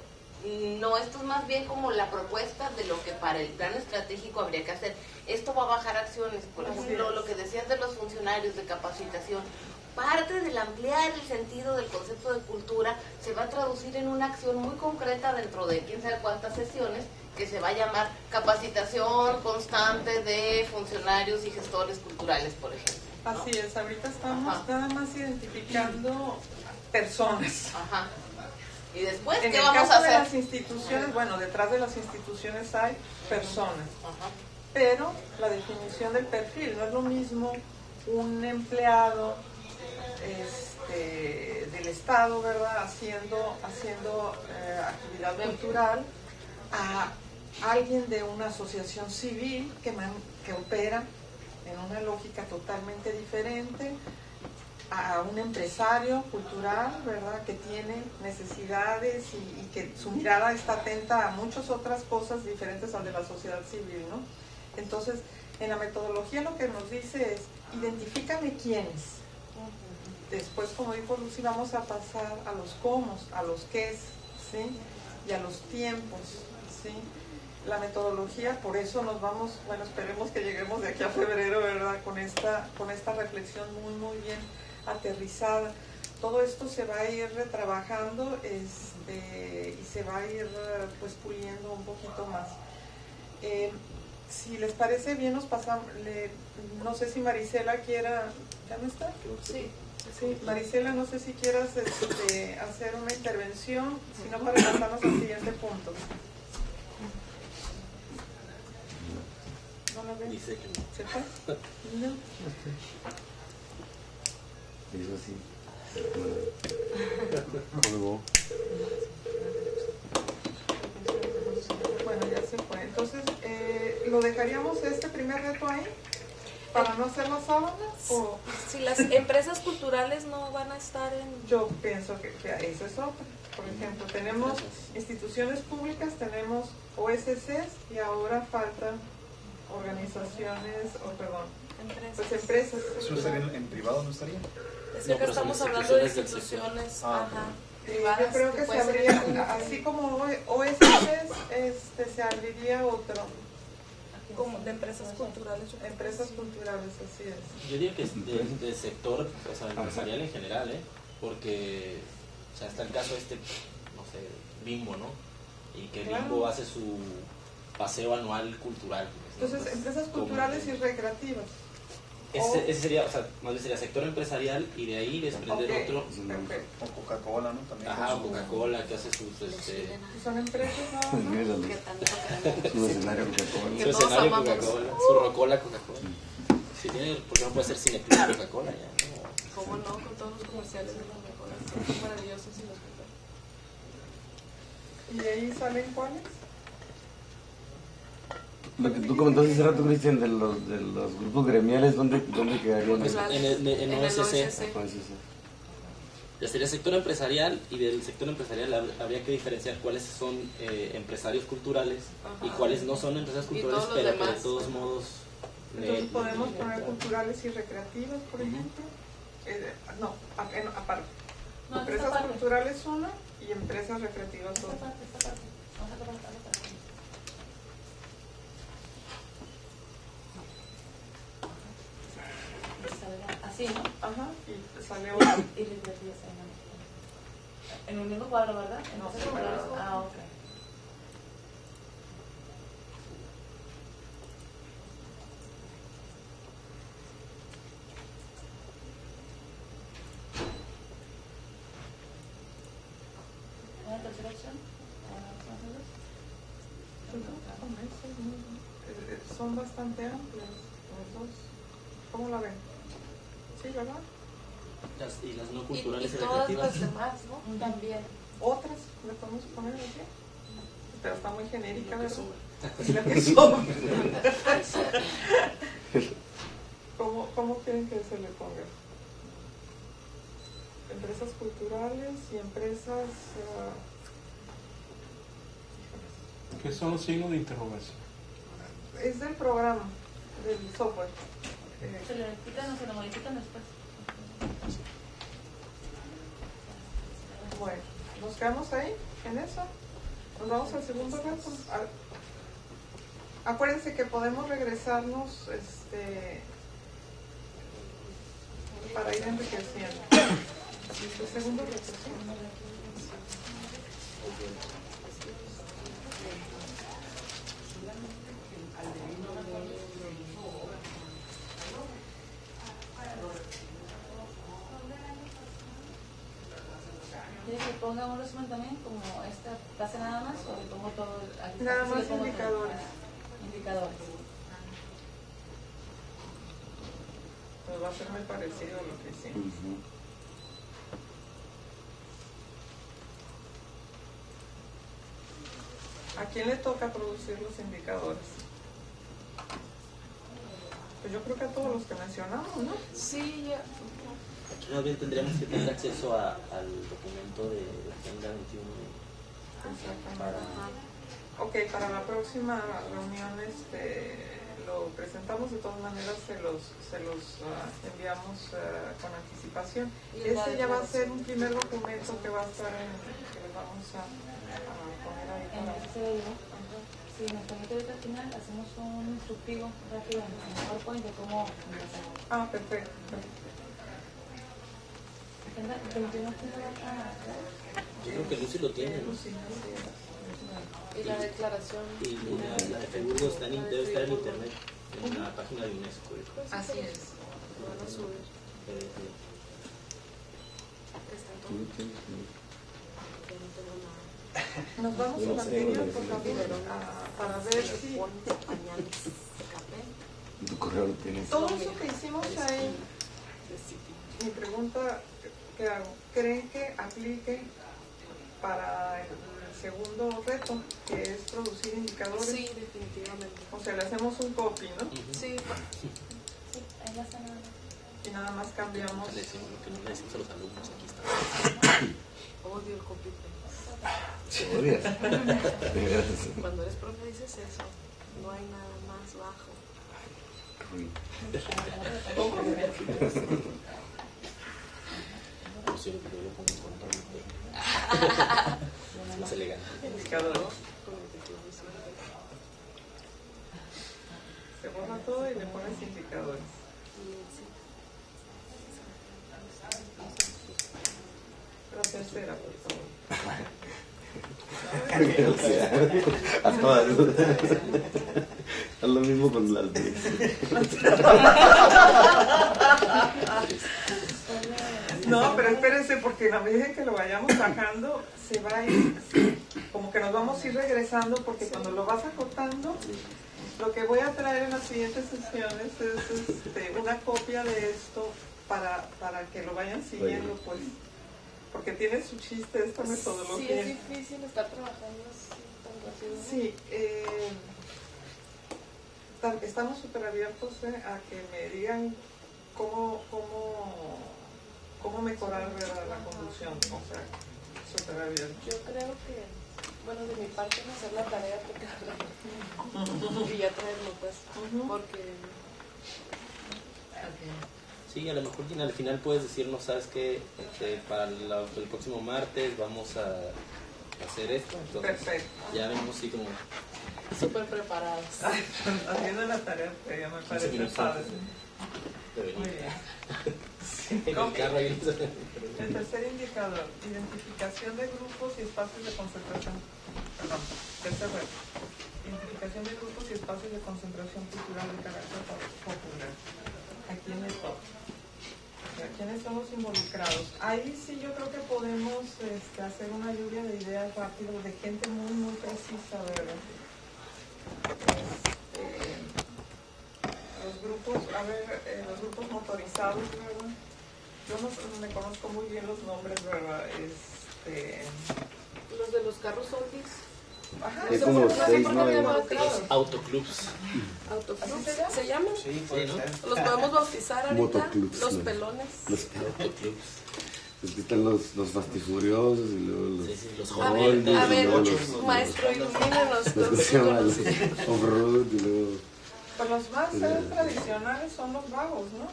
No, esto es más bien como la propuesta de lo que para el plan estratégico habría que hacer. Esto va a bajar acciones, por ejemplo, lo que decías de los funcionarios de capacitación. Parte del ampliar el sentido del concepto de cultura se va a traducir en una acción muy concreta dentro de quién sabe cuántas sesiones, que se va a llamar capacitación constante de funcionarios y gestores culturales, por ejemplo, ¿no? Así es, ahorita estamos nada más identificando personas. Y después, ¿qué vamos a hacer? En el caso de las instituciones, bueno, detrás de las instituciones hay personas. Pero la definición del perfil no es lo mismo un empleado del Estado, ¿verdad?, haciendo actividad cultural, a alguien de una asociación civil que opera en una lógica totalmente diferente, a un empresario cultural, ¿verdad?, que tiene necesidades y que su mirada está atenta a muchas otras cosas diferentes al de la sociedad civil, ¿no? Entonces, en la metodología lo que nos dice es, identifícame quiénes. Después, como dijo Lucy, vamos a pasar a los cómo, a los qués, ¿sí?, y a los tiempos, ¿sí? La metodología, por eso nos vamos, bueno, esperemos que lleguemos de aquí a febrero, ¿verdad?, con esta reflexión muy, muy bien aterrizada. Todo esto se va a ir retrabajando y se va a ir pues puliendo un poquito más. Si les parece bien, nos pasamos, no sé si Marisela quiera, ¿ya no está? Sí, Marisela, no sé si quieras hacer una intervención, sino para pasarnos al siguiente punto. no la veo. Dice que no. ¿Se fue? No. Eso sí. Colgó. Bueno, ya se fue. Entonces, ¿lo dejaríamos este primer reto ahí? ¿Para no hacer la sábana? ¿O? Si las empresas culturales no van a estar en... Yo pienso que eso es otra. Por ejemplo, tenemos instituciones públicas, tenemos OSCs y ahora faltan organizaciones, pues empresas. ¿Eso estaría en privado, no estaría? Es No, que pero son estamos hablando de instituciones del instituciones Ah, privadas. Yo creo que se puede ser abriría, así como OSCs, se abriría otro. como de empresas culturales. Empresas culturales, así es. Yo diría que es del sector, o sea, empresarial en general, porque, o sea, está el caso no sé, Bimbo, ¿no? Y que Claro. Bimbo hace su paseo anual cultural. ¿no? Entonces, Pues, empresas como- culturales y recreativas. Ese sería, o sea, más bien sería sector empresarial y de ahí desprender Ok, otro. perfecto. O Coca-Cola, ¿no? También. Ajá, Coca-Cola, que hace sus, Son empresas nada Pues más. mira, Que tanto queremos. su escenario Coca-Cola. su todos escenario amamos. Coca-Cola, su rocola Coca-Cola. Si tiene, ¿por qué no puede ser Cineclub Coca-Cola ya? ¿No? ¿Cómo no? Con todos los comerciales de las mejoras. Son maravillosos y los compran. ¿Y de ahí salen cuáles? Lo que tú comentaste hace rato, Cristian, de los grupos gremiales, ¿dónde quedarían? Pues en el OSC. Pues eso. Ya sería sector empresarial y del sector empresarial habría que diferenciar cuáles son empresarios culturales y Ajá. cuáles no son empresarios Y culturales, todos los pero que de demás. todos modos... Entonces podemos poner culturales y recreativas, por ejemplo. No, aparte. No, Empresas esta parte. culturales una y empresas recreativas Esta otra. parte. Vamos a acabar. Así, ¿no? Ajá, y sale otra. Y recreativas en el mismo cuadro, ¿verdad? No, Entonces, separado. Ah, ok. ¿Una tercera opción? Son bastante amplias los dos. ¿Cómo la ven? Sí, ¿verdad? Y las no Y culturales y, todas recreativas. las demás, ¿no? También. Otras le podemos poner aquí. Pero está muy genérica, Lo que ¿verdad? sobra. Y la que sobra. ¿Cómo quieren que se le ponga? Empresas culturales y empresas... ¿Qué son los signos de interrogación? es del programa, del software. Se le quitan o se lo modifican después. Bueno, nos quedamos ahí, en eso. Nos vamos al segundo reto. Acuérdense que podemos regresarnos para ir enriqueciendo. El segundo reto, ¿sí? ¿Quieres que ponga un resumen también, como esta clase nada más, o le pongo todo? Aquí Nada sí más le pongo todo. indicadores. Indicadores. Pues va a ser muy parecido a lo que hicimos. ¿A quién le toca producir los indicadores? Pues yo creo que a todos los que mencionamos, ¿no? Sí, ya. Más bien tendríamos que tener acceso al documento de la Agenda 21. Exactamente. Ok, para la próxima reunión lo presentamos, de todas maneras se los enviamos con anticipación. Y Este la ya va a ser declaración. un primer documento que va a estar que les vamos a poner ahí En para... este CD, si nos permite ahorita al final, hacemos un instructivo rápido en PowerPoint de cómo empezar. Ah, perfecto. Agenda 21 que se va a hacer. Yo creo que Lucy lo tiene, ¿no? Sí, así es. Y la declaración. Y la de Friburgo debe estar en internet, en la página de UNESCO. Así es. Lo van a subir. Está todo. Nos vamos a la anterior, por favor, para ver si... Pañales, café. tu correo lo tienes. Todo eso que hicimos ahí, mi pregunta que hago, ¿creen que aplique para el segundo reto, que es producir indicadores? Sí, definitivamente. O sea, le hacemos un copy, ¿no? Sí, Ahí va a estar nada más. Y nada más cambiamos. Le decimos lo que no le decimos a los alumnos, aquí está. odio el copy paste. ¿Se odias? De veras. Cuando eres profe dices eso, no hay nada más bajo. Uy. Sí, pero yo pongo un control. Es más elegante. Indicadores. Se borra todo y le pones indicadores. La tercera, por favor. O sea, a todas. Haz lo mismo con las 10. No, pero espérense, porque en la medida en que lo vayamos bajando, se va a ir, como que nos vamos a ir regresando, porque cuando lo vas acortando, lo que voy a traer en las siguientes sesiones es una copia de esto para que lo vayan siguiendo, pues, porque tiene su chiste esta metodología. Sí, es difícil estar trabajando así tan rápido. Sí, estamos súper abiertos a que me digan cómo mejorar la conducción, o sea, súper abierto. Yo creo que, bueno, de mi parte es hacer la tarea y ya traer notas, porque... Sí, a lo mejor al final puedes decirnos, ¿sabes qué? Para el próximo martes vamos a hacer esto. Entonces, Perfecto. ya vemos así como Súper preparados. Haciendo la tarea previa me 15 parece minutos padre. de venir. Muy bien. En el carro ahí. El tercer indicador, identificación de grupos y espacios de concentración. Perdón, tercer reto. Identificación de grupos y espacios de concentración cultural de carácter popular. ¿A quiénes son? ¿A quiénes son los involucrados? Ahí sí yo creo que podemos hacer una lluvia de ideas rápido, de gente muy, muy precisa, ¿verdad? Los grupos, los grupos motorizados, ¿verdad? Yo no me conozco muy bien los nombres, ¿verdad? Los de los carros oldies. Ajá, Hay como 6, ¿no? Los autoclubs. ¿Autoclubs se llaman? Sí, puede ser. Los podemos bautizar ahorita. Motoclubs, Los ¿no? pelones. Autoclubs. Es que están los fastifuriosos y luego los... Sí, sí, los A jóvenes. ver, y luego los... maestro, ilumínenos. ¿Cómo se llama? Los off-road y luego... Pues los más tradicionales son los vagos, ¿no?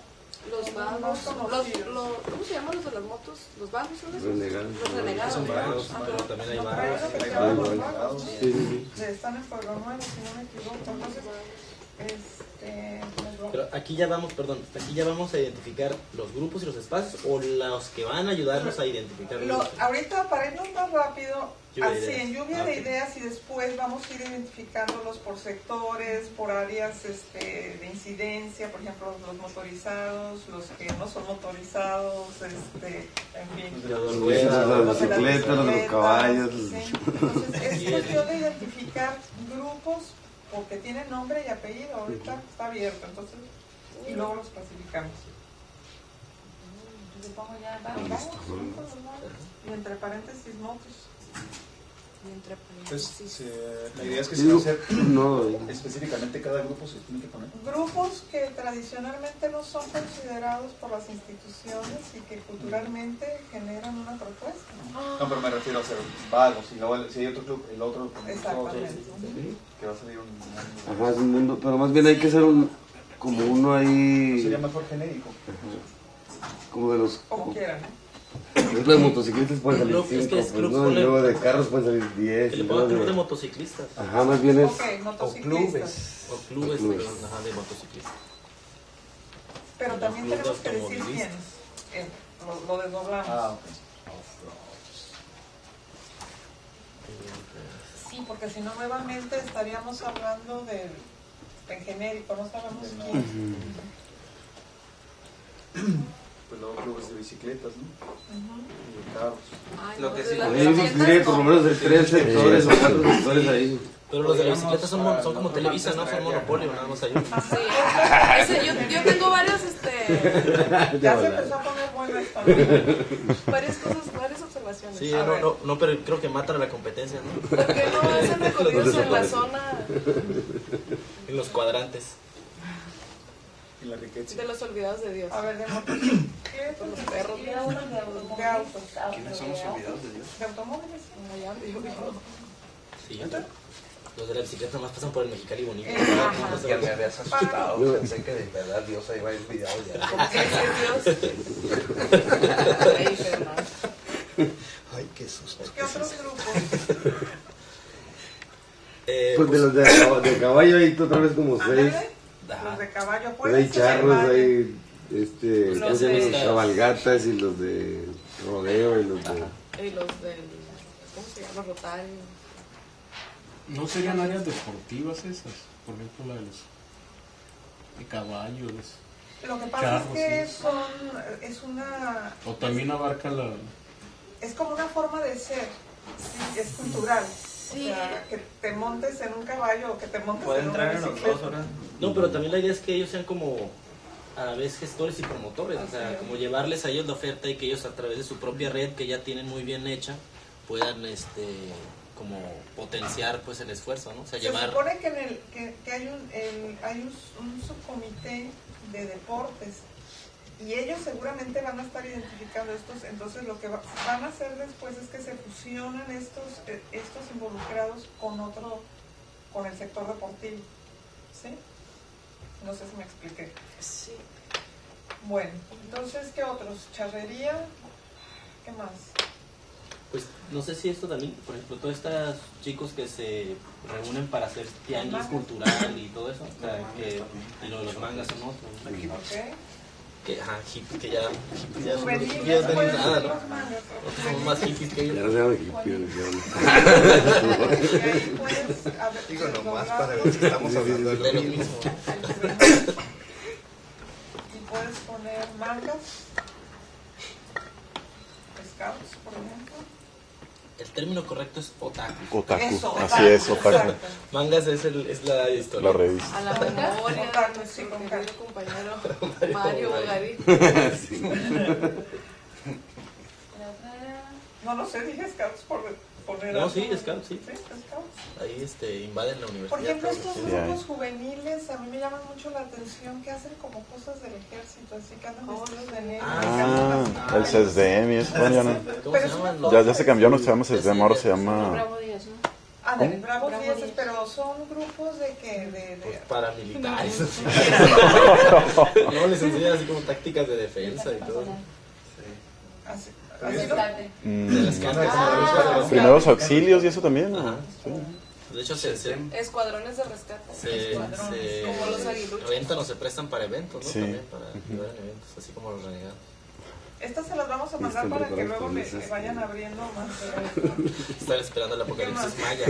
Los vagos, ¿cómo se llaman los de las motos? ¿Los vagos son esos? Renegados. Los renegados. Son ¿no? vagos, Ajá. pero también hay No, pero vagos. hay uno que se Ah, llama los igual. vagos, Sí, sí, sí. están en Pueblo Nuevo, si no me equivoco. Entonces, Pero aquí ya vamos, aquí ya vamos a identificar los grupos y los espacios o los que van a ayudarnos a identificar los grupos. ahorita, para irnos más rápido, Lluvia de así ideas. en lluvia Ah, de ok. ideas, y después vamos a ir identificándolos por sectores, por áreas de incidencia, por ejemplo, los motorizados, los que no son motorizados, en fin. Los Los ruedas, de las Los de las bicicletas, los de los caballos. sí. Entonces, es cuestión de identificar grupos porque tienen nombre y apellido, ahorita está abierto, entonces, y luego los clasificamos. Yo pongo ya, Vamos, y entre paréntesis motos. Y entre Pues, paréntesis. la idea es que se va a hacer No, específicamente cada grupo se tiene que poner. Grupos que tradicionalmente no son considerados por las instituciones y que culturalmente generan una propuesta. No, pero me refiero a ser vagos. Y luego, si hay otro club, el otro Exactamente. que va a salir un. ajá, es un mundo, pero más bien hay que hacer como uno ahí, Sería mejor genérico. como de los, Como quieran. por ejemplo, de motociclistas pueden salir Club, es que 5, es pues, club, ¿no? Y ponle- luego de carros pueden salir 10. El y luego club de de... motociclistas. Ajá, más bien es... Ok, O motociclistas. clubes. O clubes, Clubes. ajá, de motociclistas. Pero también Club de tenemos que decir automovilistas. quiénes. Lo desdoblamos. Ah, ok. Sí, porque si no, nuevamente estaríamos hablando en genérico, no sabemos quién. Pues luego clubes de bicicletas, ¿no? Y de carros. Ay, Lo no, que de sí las A mí me bicicletas gustaría por lo no. menos de 3 sectores o 4 sectores ahí. Pero los de la bicicleta son como Televisa, ¿no? Son monopolio, nada más hay uno. Sí, yo tengo varios, Ya se empezó a poner bueno esto, varias cosas, varias observaciones. Sí, no, pero creo que matan a la competencia, ¿no? ¿Por qué no hacen recorridos en la zona En los cuadrantes. Y la riqueza. de los olvidados de Dios? A ver, de motos. ¿Qué es? Con los perros. De autos. ¿Quiénes son los olvidados de Dios? ¿De automóviles? Allá, digo, Sí. Los de la bicicleta más pasan por el Mexicali bonito. Ya me habías asustado, pensé que de verdad Dios ahí va a ir olvidado ya. ¿cómo que dice Dios? Ay, Fernando. Ay, qué susto. ¿Qué otros grupos? Pues de los de caballo hay otra vez como 6. Ándale. Los de caballo, Pues hay pueden charros, ser hay Los de- cabalgatas y los de rodeo y los de... Y los del, ¿cómo se llama? Rotario. ¿No serían áreas deportivas esas? Por ejemplo, la de los de caballos. Lo que pasa Charros, es que sí. es una... O también abarca la... Es como una forma de ser, sí, es cultural. Sí. O sea, que te montes en un caballo o que te montes Puede en entrar una en los bicicleta. dos, ¿verdad? No, pero también la idea es que ellos sean como a la vez gestores y promotores, o sea, como llevarles a ellos la oferta y que ellos a través de su propia red que ya tienen muy bien hecha puedan como potenciar pues el esfuerzo, ¿no? O sea, Se llevar supone que, que hay un subcomité de deportes y ellos seguramente van a estar identificando estos, entonces lo que van a hacer después es que se fusionan estos involucrados con el sector deportivo, ¿sí? No sé si me expliqué. Sí. Bueno, entonces, ¿qué otros? ¿Charrería? ¿Qué más? pues no sé si esto también, por ejemplo, todos estos chicos que se reúnen para hacer tianguis cultural y todo eso, o sea, que y los mangas son otros, ¿no? Ok. Que, ajá, hippies, que ya son Juveniles ya no pueden tienen ser nada, los ¿no? mangas. Otros son más hippies que Ya ellos. no se llama hippies, Y ahí puedes, a ver, Digo nomás doblarlo, para ver si estamos hablando De de lo lo mismo. mismo. y puedes poner mangas, scouts, por ejemplo. El término correcto es otaku. Otaku, Eso, así es, otaku. exacto. Mangas es la historia. La revista. A la memoria de Otaku, nuestro sí, con querido compañero Mario Mario Bogari. Bogari. No lo sé, dije scouts por poner No, algo. sí, scouts, sí. Sí, scouts. Ahí invaden la universidad. Por ejemplo, todos. estos Sí, grupos hay. juveniles a mí me llaman mucho la atención que hacen como cosas del ejército, así que andan vestidos de negro. Ah, el CESDM y eso, bueno, ya no. ¿Cómo Pero se es llaman? una Ya se cambió, no se llama CESDM, ahora se llama... Bravo Díaz, ¿no? Ándale, bravos Bravo dieces, Díaz. pero son grupos de que Pues paramilitares. No. No, les enseñan así como tácticas de defensa y todo. así De lo- las cartas. Primeros auxilios y eso también, ¿no? Ajá. Sí. De hecho, Escuadrones de rescate. se Como los aguiluchos. rentan o se prestan para eventos, ¿no? Sí. También para ayudar en eventos, así como los renegados. Estas se las vamos a mandar Están para que preparados luego con me esas. vayan abriendo más. Están esperando el apocalipsis maya.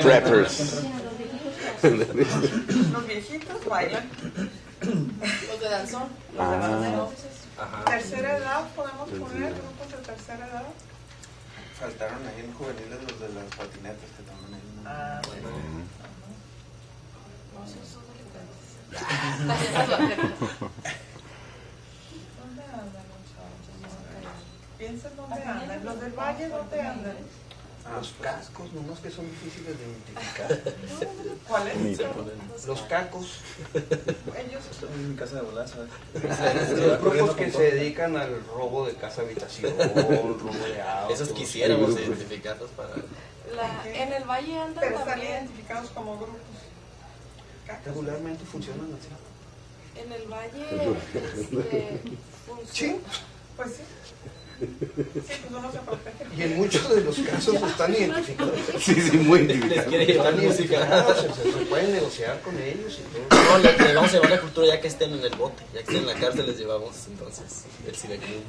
Preppers. Los viejitos bailan. Los de danzón. Los de Ah. danzón. Ajá. Tercera edad, podemos poner grupos de tercera edad. Faltaron ahí en juveniles los de las patinetas que también hay. Ah, Bueno, No, esos son delincuentes. ¿dónde andan los chavos? Piensen dónde andan. Los del valle, ¿dónde andan? Los cascos, nomás que son difíciles de identificar. ¿Cuáles? Ni- Los cacos. Ellos. Estoy en mi casa de volar, ¿sabes? Los grupos que se dedican al robo de casa habitación, robo de autos. esos quisiéramos identificarlos para... En el valle andan Pero están también. identificados como grupos. Cacos. Regularmente funcionan así. En el valle Sí. Pues sí. Sí, pues uno se protege. Y en muchos de los casos están identificados. Sí, sí, muy Les identificado. quiere llevar Están música. identificados, se pueden negociar con ellos y todo. No, les vamos a llevar la cultura ya que estén en el bote, ya que estén en la cárcel les llevamos entonces el cineclub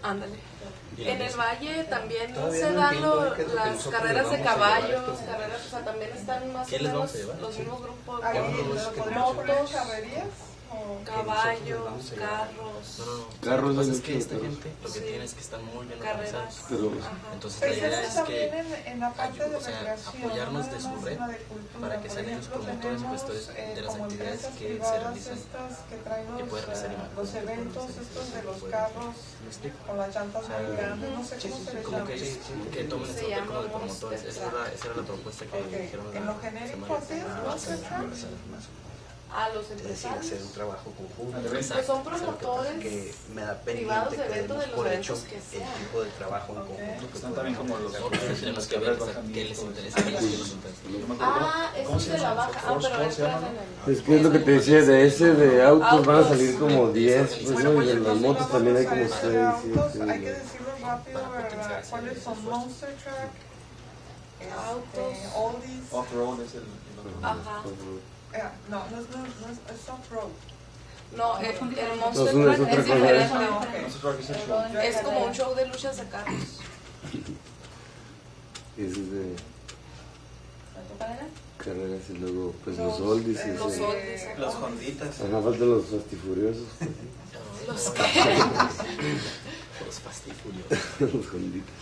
Ándale. y la En el música. valle también Todavía se no dan entiendo qué es lo que las nosotros carreras de les vamos a llevar a caballos, estos. carreras, o sea, también están más ¿Qué o les vamos menos a llevar? los mismos grupos. Ahí no, lo es que podríamos poner en motos. charrerías. o Caballos, carros. Carros Lo que pasa hay es que muchos esta carros. gente lo que tiene es que están muy bien Carreras. organizados. Pero Entonces Pero la idea ustedes es también que en la parte de o sea, recreación, apoyarnos no de nada su más red en la de cultura. para que Por sean ellos ejemplo, promotores y tenemos, gestores de las como actividades empresas que se privadas realizan estas que traen que puede realizar los eventos estos de los carros ¿Me explico? con las llantas muy grandes, no sé cómo se les Como llama. que tomen ese papel como de promotores. Esa era la propuesta que Ok, dijeron en lo genérico así es, ¿no? A los Es decir, empresarios. hacer un trabajo conjunto. Pues son promotores Que me da privados pendiente de que eventos demos de los por hecho eventos que el sean. tipo de trabajo en conjunto que Están también como los tenemos que ver qué les interesa, qué les interesa. Ah, eso es de la baja. Ah, pero entras en el... es que es lo que te decía, de ese de autos van a salir como 10, pues no, y de las motos también hay como 6, autos, 7. hay que decirlo rápido, ¿verdad? ¿Cuáles son? Monster Truck, Autos. Oldies, Off-road es el... Ajá. no es off-road. No, el No, Monster eso es Truck otra es cosa. diferente. Monster Truck es el show. Es como un show de luchas de carros. Ese es de carreras y luego pues los oldies y Los ese. oldies. Los Honditas. Ajá, faltan los fastifuriosos. Los Los fastifurios. Los honditas.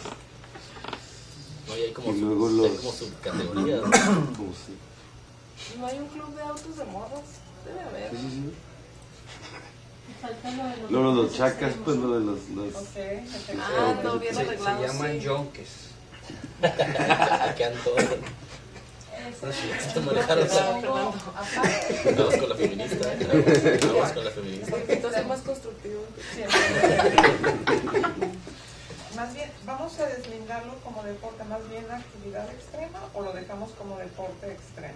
No, y hay como, Y luego hay los- como subcategorías. ¿no? Como si. ¿No hay un club de autos de morras? Debe haber. Sí, sí, sí. Falta lo de los... Luego los chacas, pues lo de los Ah, no, bien Se arreglado, llaman sí. yonques. Que han todo. Esto manejaron. Vamos con la feminista. Vamos con la feminista. Entonces más constructivo. Más bien, ¿vamos a deslindarlo como deporte, más bien actividad extrema o lo dejamos como deporte extremo?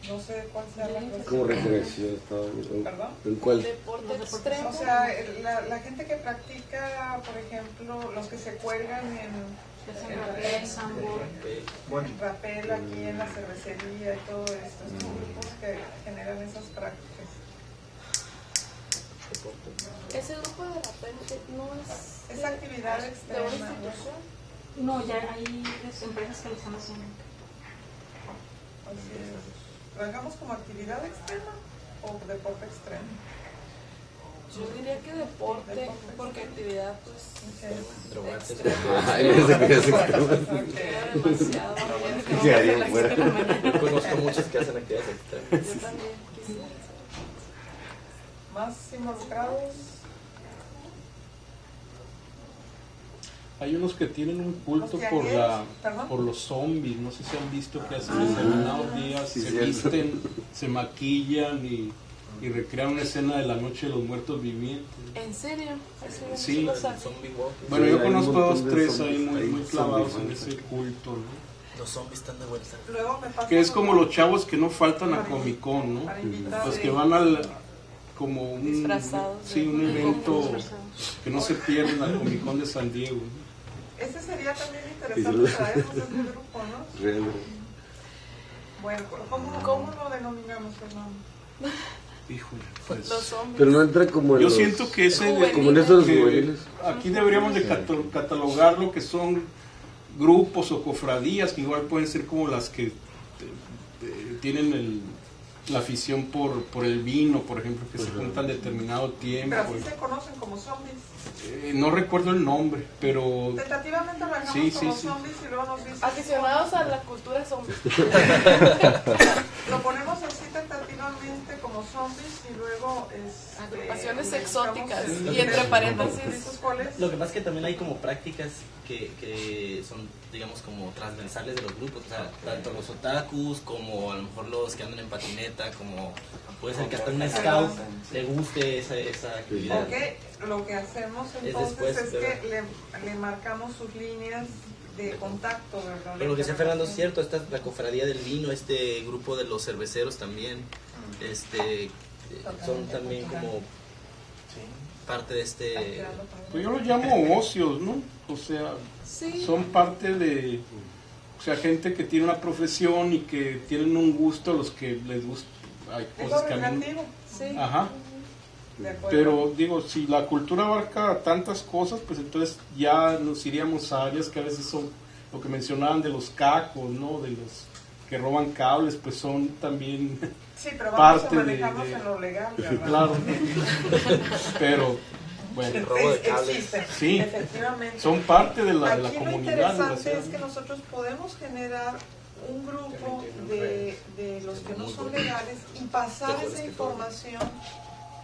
No sé cuál sea la como clasificación. recreación. Estaba bien. ¿Perdón? ¿En cuál? Deporte extremo. O sea, la gente que practica, por ejemplo, los que se cuelgan en rapel aquí en la cervecería y todo esto, estos grupos que generan esas prácticas. Ese grupo de repente no es... Es actividad de extrema. una institución. No, ya hay empresas que lo están haciendo. Así es. ¿Lo hagamos como actividad extrema o deporte extremo? Yo diría que deporte, porque actividad pues Drogarse. Ay, no sé qué es extremo. demasiado. ¿Qué haría fuera? Yo conozco muchos que hacen actividades extremas. Yo también quisiera. Más involucrados. Hay unos que tienen un culto Los por tiangueros, ¿perdón? por los zombies, no sé si han visto que hacen determinados días, Sí, se cierto. visten, se maquillan y recrean una escena de la noche de los muertos vivientes. ¿En serio? Eso yo no Sí. se lo sabía. Zombie walking. Bueno, Sí, yo hay un conozco montón dos, de tres zombies, ahí muy, hay muy clavados en zombies, ese culto, ¿no? Los zombies están de vuelta. Luego me pasa Que es como los chavos que no faltan a Comic Con, ¿no? para invitar. Los que van al como un, Disfrazados sí, de- un evento disfrazados. que no se pierden al Comic Con de San Diego, ¿no? Ese sería también interesante traernos a este grupo, ¿no? Real. Bueno, ¿cómo lo denominamos, Fernando? Híjole, pues, Los zombies. Pero no entra como en yo los, siento que ese de- como en estos que juveniles. aquí deberíamos de catalogar lo que son grupos o cofradías, que igual pueden ser como las que tienen la afición por el vino, por ejemplo, que se juntan determinado tiempo. Pero así se conocen como zombies. No recuerdo el nombre, pero Tentativamente lo dejamos Sí, como sí, sí. zombies y luego nos dicen... Aficionados a la cultura zombie. Lo ponemos así tentativamente como zombies y luego... Agrupaciones le exóticas. buscamos Y entre ¿Dices paréntesis. cuáles? Lo que pasa es que también hay como prácticas que son, digamos, como transversales de los grupos. O sea, tanto los otakus como a lo mejor los que andan en patineta, como puede ser que hasta un scout le guste esa actividad. Ok, lo que hacemos Es entonces después, es pero- que le marcamos sus líneas de contacto, ¿verdad? Pero lo que decía Fernando es cierto, esta la cofradía del vino, este grupo de los cerveceros también, son también como parte de este... pues yo los llamo ocios, ¿no? O sea, Sí. son parte de, o sea, gente que tiene una profesión y que tienen un gusto a los que les gusta. Hay Es cosas lo que a mí recreativo. Sí. Ajá. De acuerdo. Pero digo, si la cultura abarca tantas cosas, pues entonces ya nos iríamos a áreas que a veces son lo que mencionaban de los cacos, ¿no? De los que roban cables, pues son también Sí, pero vamos a parte manejarnos en lo legal, ¿verdad? Claro, pero bueno, Existen, sí, efectivamente. son parte de la Aquí comunidad. lo interesante es que nosotros podemos generar un grupo de los que no son legales y pasar esa información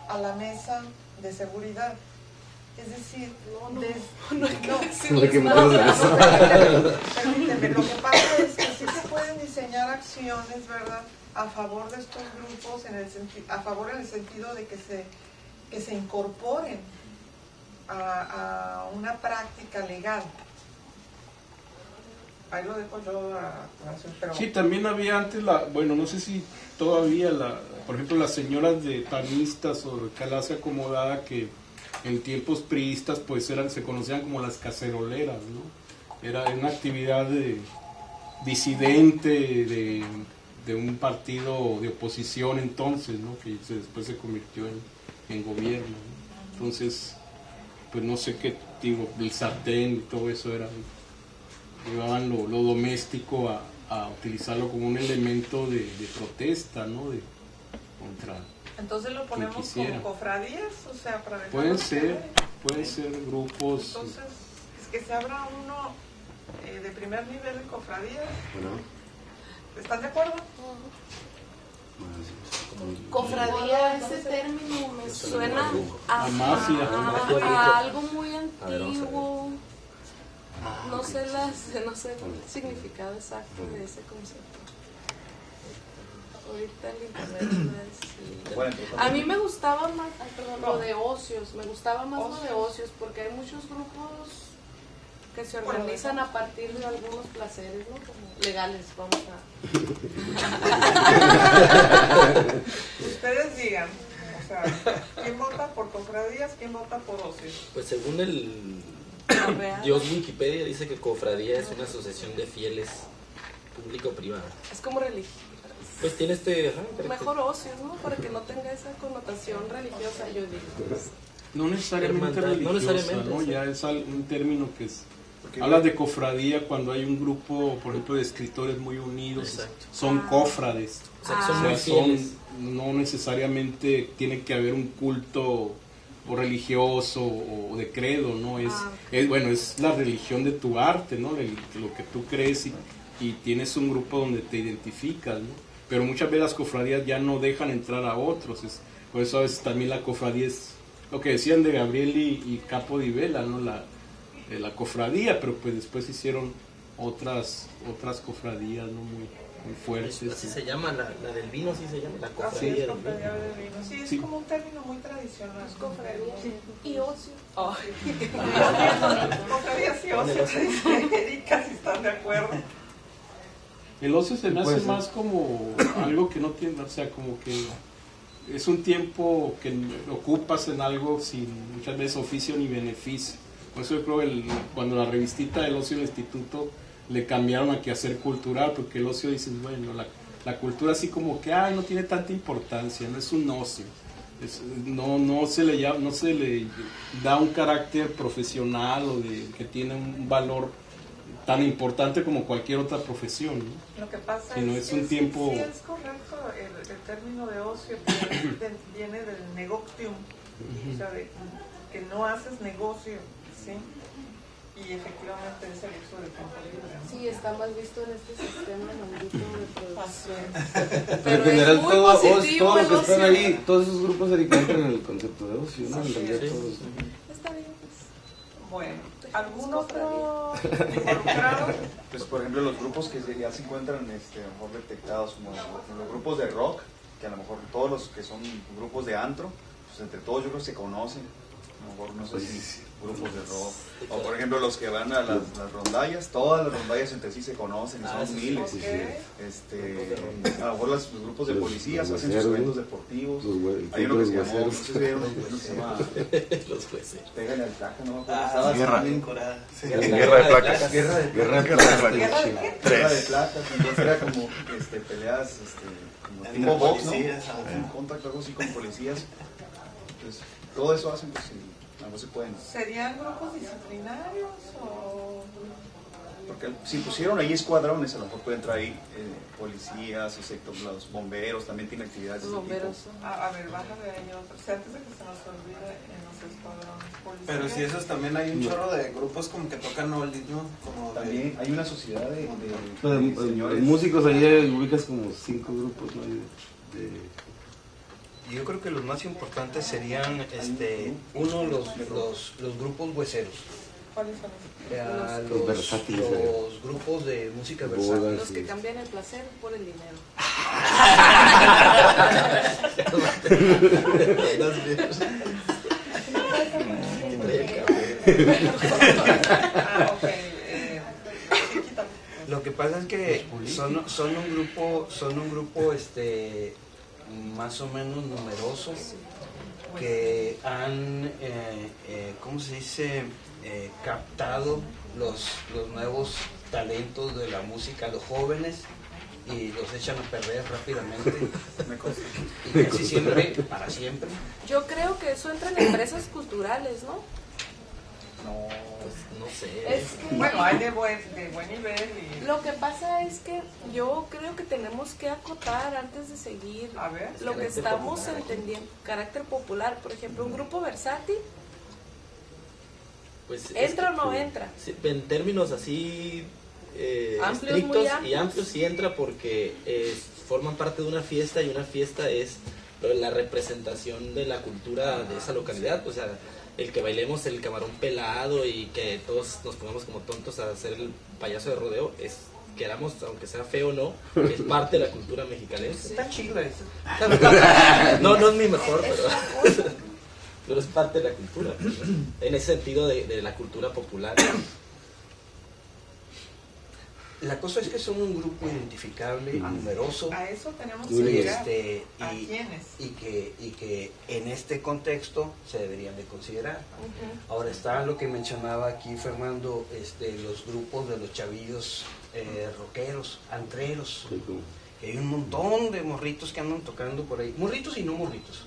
a la mesa de seguridad. Es decir, permíteme, lo que pasa es que sí se pueden diseñar acciones, ¿verdad?, a favor de estos grupos, a favor en el sentido de que se incorporen a una práctica legal. Ahí lo dejo yo pero... Sí, también había antes bueno, no sé si todavía por ejemplo, las señoras de panistas o de clase acomodada que en tiempos priistas pues se conocían como las caceroleras, ¿no? Era una actividad disidente de un partido de oposición entonces, ¿no? Que después se convirtió en gobierno, ¿no? Entonces, pues no sé qué digo, el sartén y todo eso llevaban lo doméstico a utilizarlo como un elemento de protesta, ¿no? Contra. Entonces lo ponemos como cofradías, o sea, para pueden ser grupos. Entonces, es que se abra uno de primer nivel de cofradías. ¿Están de acuerdo? Cofradía, ese término me suena a algo muy antiguo. No sé el significado exacto de ese concepto. Ahorita el internet no es... A mí me gustaba más, lo de ocios, me gustaba más lo de ocios, porque hay muchos grupos que se organizan a partir de algunos placeres, ¿no? Como legales, vamos a... Ustedes digan, o sea, ¿quién vota por cofradías, quién vota por ocios? Pues según el Dios Wikipedia dice que cofradía es una asociación de fieles público-privada. Es como religión. Pues tiene mejor ocios, ¿no? Para que no tenga esa connotación religiosa, yo digo. No necesariamente religiosa, ¿no? Sí. Ya es un término que es... Hablas de cofradía cuando hay un grupo, por ejemplo, de escritores muy unidos. Exacto. Son cofrades. O sea, no necesariamente tiene que haber un culto o religioso o de credo, ¿no? Es la religión de tu arte, ¿no? Lo que tú crees y tienes un grupo donde te identificas, ¿no? Pero muchas veces las cofradías ya no dejan entrar a otros, por eso a veces también la cofradía es lo que decían de Gabriel y Capo di Vela, ¿no? La cofradía, pero pues después hicieron otras cofradías, ¿no? muy fuertes. Así se llama, la del vino, sí se llama, la cofradía del vino. Sí, es como un término muy tradicional. Cofradía y ocio. Cofradías y ocio, Erika, si están de acuerdo. El ocio se me hace más como algo que no tiene, o sea, como que es un tiempo que ocupas en algo sin muchas veces oficio ni beneficio. Por eso yo creo que cuando la revistita del ocio del instituto le cambiaron a quehacer cultural, porque el ocio dices, bueno, la cultura así como que no tiene tanta importancia, no es un ocio. No se le da un carácter profesional o que tiene un valor tan importante como cualquier otra profesión, ¿no? Lo que pasa es que un tiempo... sí es correcto, el término de ocio viene del negotium, o sea, que no haces negocio, ¿sí? Y efectivamente es el uso del tiempo libre, ¿no? Sí, está más visto en este sistema maldito de producción. Pero en general todos los que están ahí, todos esos grupos entran en el concepto de ocio, ¿no? En realidad todos... Está bien, pues. Bueno, ¿algún otro involucrado? Pues por ejemplo los grupos que ya se encuentran a lo mejor detectados como los grupos de rock, que a lo mejor todos los que son grupos de antro, pues entre todos yo creo que se conocen, a lo mejor no sé si grupos de rock, o por ejemplo los que van a las rondallas, todas las rondallas entre sí se conocen y son miles. A lo mejor los grupos de policías hacen sus eventos deportivos, hay uno que se llamó, no sé si vieron, se llama los jueces. Pégale al placa, ¿no? Guerra de placas. Guerra de placas, entonces era como peleas como tipo box, ¿no? Un contacto algo así con policías. Entonces, todo eso hacen, pues no se pueden. ¿Serían grupos disciplinarios o...? si pusieron ahí escuadrones, a lo mejor pueden entrar ahí policías, los bomberos, también tienen actividades de ese Bomberos. A ver, bájame ahí otro. O sea, antes de que se nos olvide en los escuadrones policías. Pero si esos también hay un chorro de grupos como que tocan oldies, ¿no? Como también hay una sociedad de señores. Músicos, ahí ubicas como 5 grupos, ¿no? Yo creo que los más importantes serían, los grupos hueseros. ¿Cuáles son? Los versátiles. Los grupos de música versátil. Los que cambian el placer por el dinero. Lo que pasa es que son un grupo más o menos numeroso, que han, ¿cómo se dice?, captado los nuevos talentos de la música, los jóvenes, y los echan a perder rápidamente. Y casi siempre, para siempre. Yo creo que eso entra en empresas culturales, ¿no? No, pues no sé. Es que, bueno, hay de buen nivel. Lo que pasa es que yo creo que tenemos que acotar antes de seguir lo que estamos entendiendo. Carácter popular, por ejemplo, un grupo versátil. Pues ¿entra o no entra? Sí, en términos así amplios, estrictos muy y amplios sí entra, porque forman parte de una fiesta, y una fiesta es la representación de la cultura de esa localidad. O sea, el que bailemos el camarón pelado y que todos nos pongamos como tontos a hacer el payaso de rodeo, queramos, aunque sea feo o no, es parte de la cultura mexicanense. Está chido eso. No es mi mejor, pero es parte de la cultura, ¿no? En ese sentido de la cultura popular. La cosa es que son un grupo identificable, numeroso. A eso tenemos que llegar. ¿A quiénes? Y que en este contexto se deberían de considerar. Ahora está lo que mencionaba aquí Fernando, los grupos de los chavillos rockeros, antreros. Que hay un montón de morritos que andan tocando por ahí. Morritos y no morritos,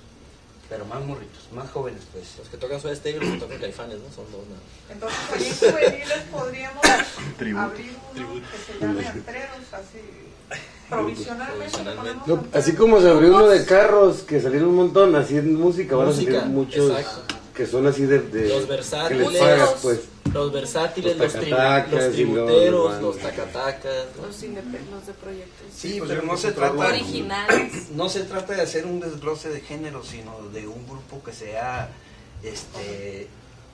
pero más morritos, más jóvenes, pues. Los que tocan Soda Stereo y los que tocan Caifanes, ¿no? Son dos, ¿no? Entonces, ahí juveniles podríamos abrir uno que se llame Antreros, así, provisionalmente. No, así como se abrió uno de carros, que salieron un montón, así en música, van a salir muchos, exacto, que son así de los versátiles, que les pagas, pues. Los versátiles, los tributeros, los tacatacas, los de proyectos. Sí, pero no se trata originales. No se trata de hacer un desglose de género, sino de un grupo que sea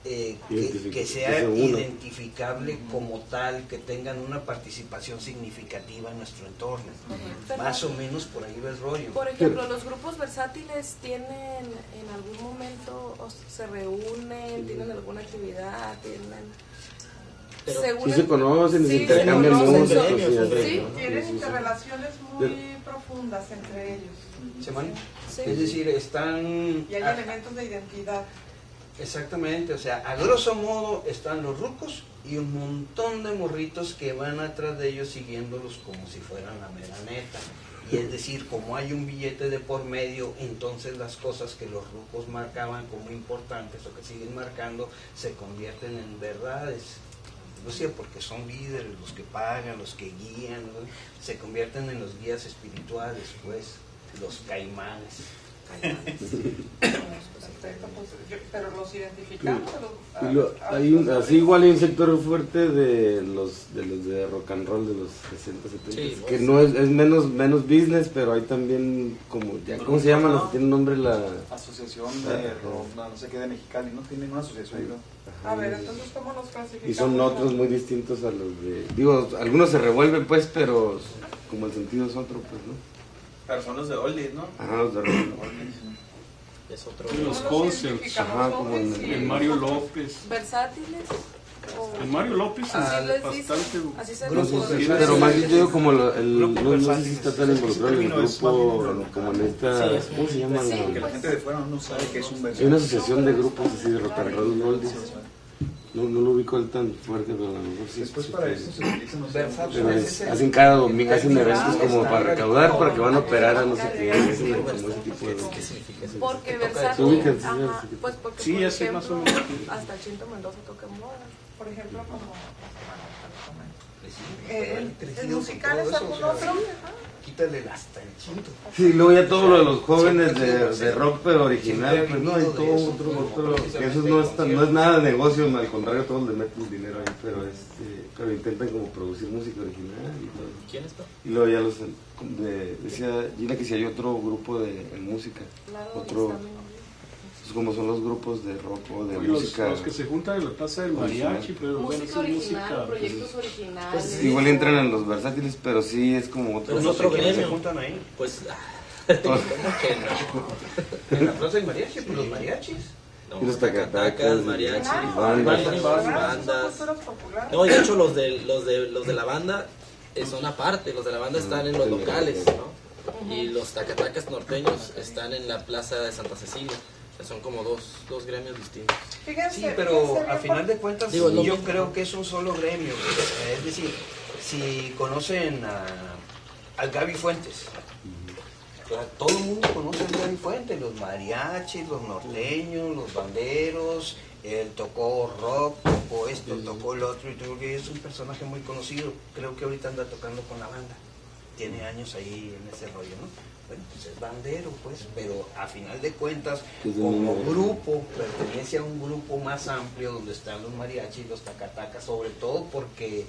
que sea identificable como tal, que tengan una participación significativa en nuestro entorno. Más o menos por ahí va el rollo. Por ejemplo, los grupos versátiles tienen en algún momento, se reúnen, tienen alguna actividad, sí se conocen, se intercambian música. Sí, tienen interrelaciones muy profundas entre ellos. Es decir, están... Y hay elementos de identidad. Exactamente, o sea, a grosso modo están los rucos y un montón de morritos que van atrás de ellos siguiéndolos como si fueran la mera neta. Y es decir, como hay un billete de por medio, entonces las cosas que los rucos marcaban como importantes o que siguen marcando se convierten en verdades. No sé, porque son líderes, los que pagan, los que guían, ¿no? Se convierten en los guías espirituales, pues, los caimanes. Pero los identificamos. Así igual hay un sector fuerte de los de rock and roll de los 60, 70, que no es menos business, pero hay también como ¿cómo se llama? No tiene un nombre la asociación de rock, no sé qué, de Mexicali, no tienen una asociación ahí, ¿no? A ver, entonces ¿cómo los clasificamos? Y son otros muy distintos a los de, digo, algunos se revuelven pues, pero como el sentido es otro, pues, ¿no? Pero son los de oldies, ¿no? Ajá, los de oldies. Es otro. Los concepts. Ajá, como el Mario López. Versátiles. El Mario López es bastante grupos. Pero más yo digo como no sé si está tan involucrado en el grupo, como en esta, ¿cómo se llama? Que la gente de fuera no sabe que es un versátil. Hay una asociación de grupos así de rock and roll oldies. No lo ubico él tan fuerte, pero a lo mejor sí. Después para eso se utilizan los versátiles. Hacen cada domingo, hacen eventos como para recaudar, para que van a operar a no sé qué, hacen como ese tipo de... Porque versátil, pues porque sí, por ejemplo, más o menos hasta Chinto Mendoza toca en moda. Por ejemplo, como ¿El musical es algún otro? Quítale el hasta el chinto. Sí, luego ya todo lo de los jóvenes de rock, pero original, pues no, hay todo otro, que eso no es nada de negocio, al contrario, todos le meten dinero ahí, pero intentan como producir música original y todo. ¿Quién está? Y luego ya decía Gina que si hay otro grupo en música, otro, pues como son los grupos de rock o de música. Los que se juntan en la plaza del mariachi, pero música original, proyectos originales. Pues igual entran en los versátiles, pero sí es como otro. Pero es otro gremio. ¿Se juntan ahí? Pues, ¿cómo que no? En la plaza del mariachi, pues los mariachis. No, Y los tacatacas, mariachis, bandas. No, y de hecho los de la banda son aparte, los de la banda están en los locales, ¿no? Y los tacatacas norteños están en la plaza de Santa Cecilia. Son como dos gremios distintos. Sí, pero a final de cuentas yo creo que es un solo gremio. Es decir, si conocen al Gaby Fuentes, todo el mundo conoce al Gaby Fuentes, los mariachis, los norteños, los banderos, él tocó rock, tocó esto, tocó lo otro, y creo que es un personaje muy conocido. Creo que ahorita anda tocando con la banda, tiene años ahí en ese rollo, ¿no? Bueno, pues es bandero, pues, pero a final de cuentas, como grupo, pertenece a un grupo más amplio donde están los mariachis, los tacatacas, sobre todo porque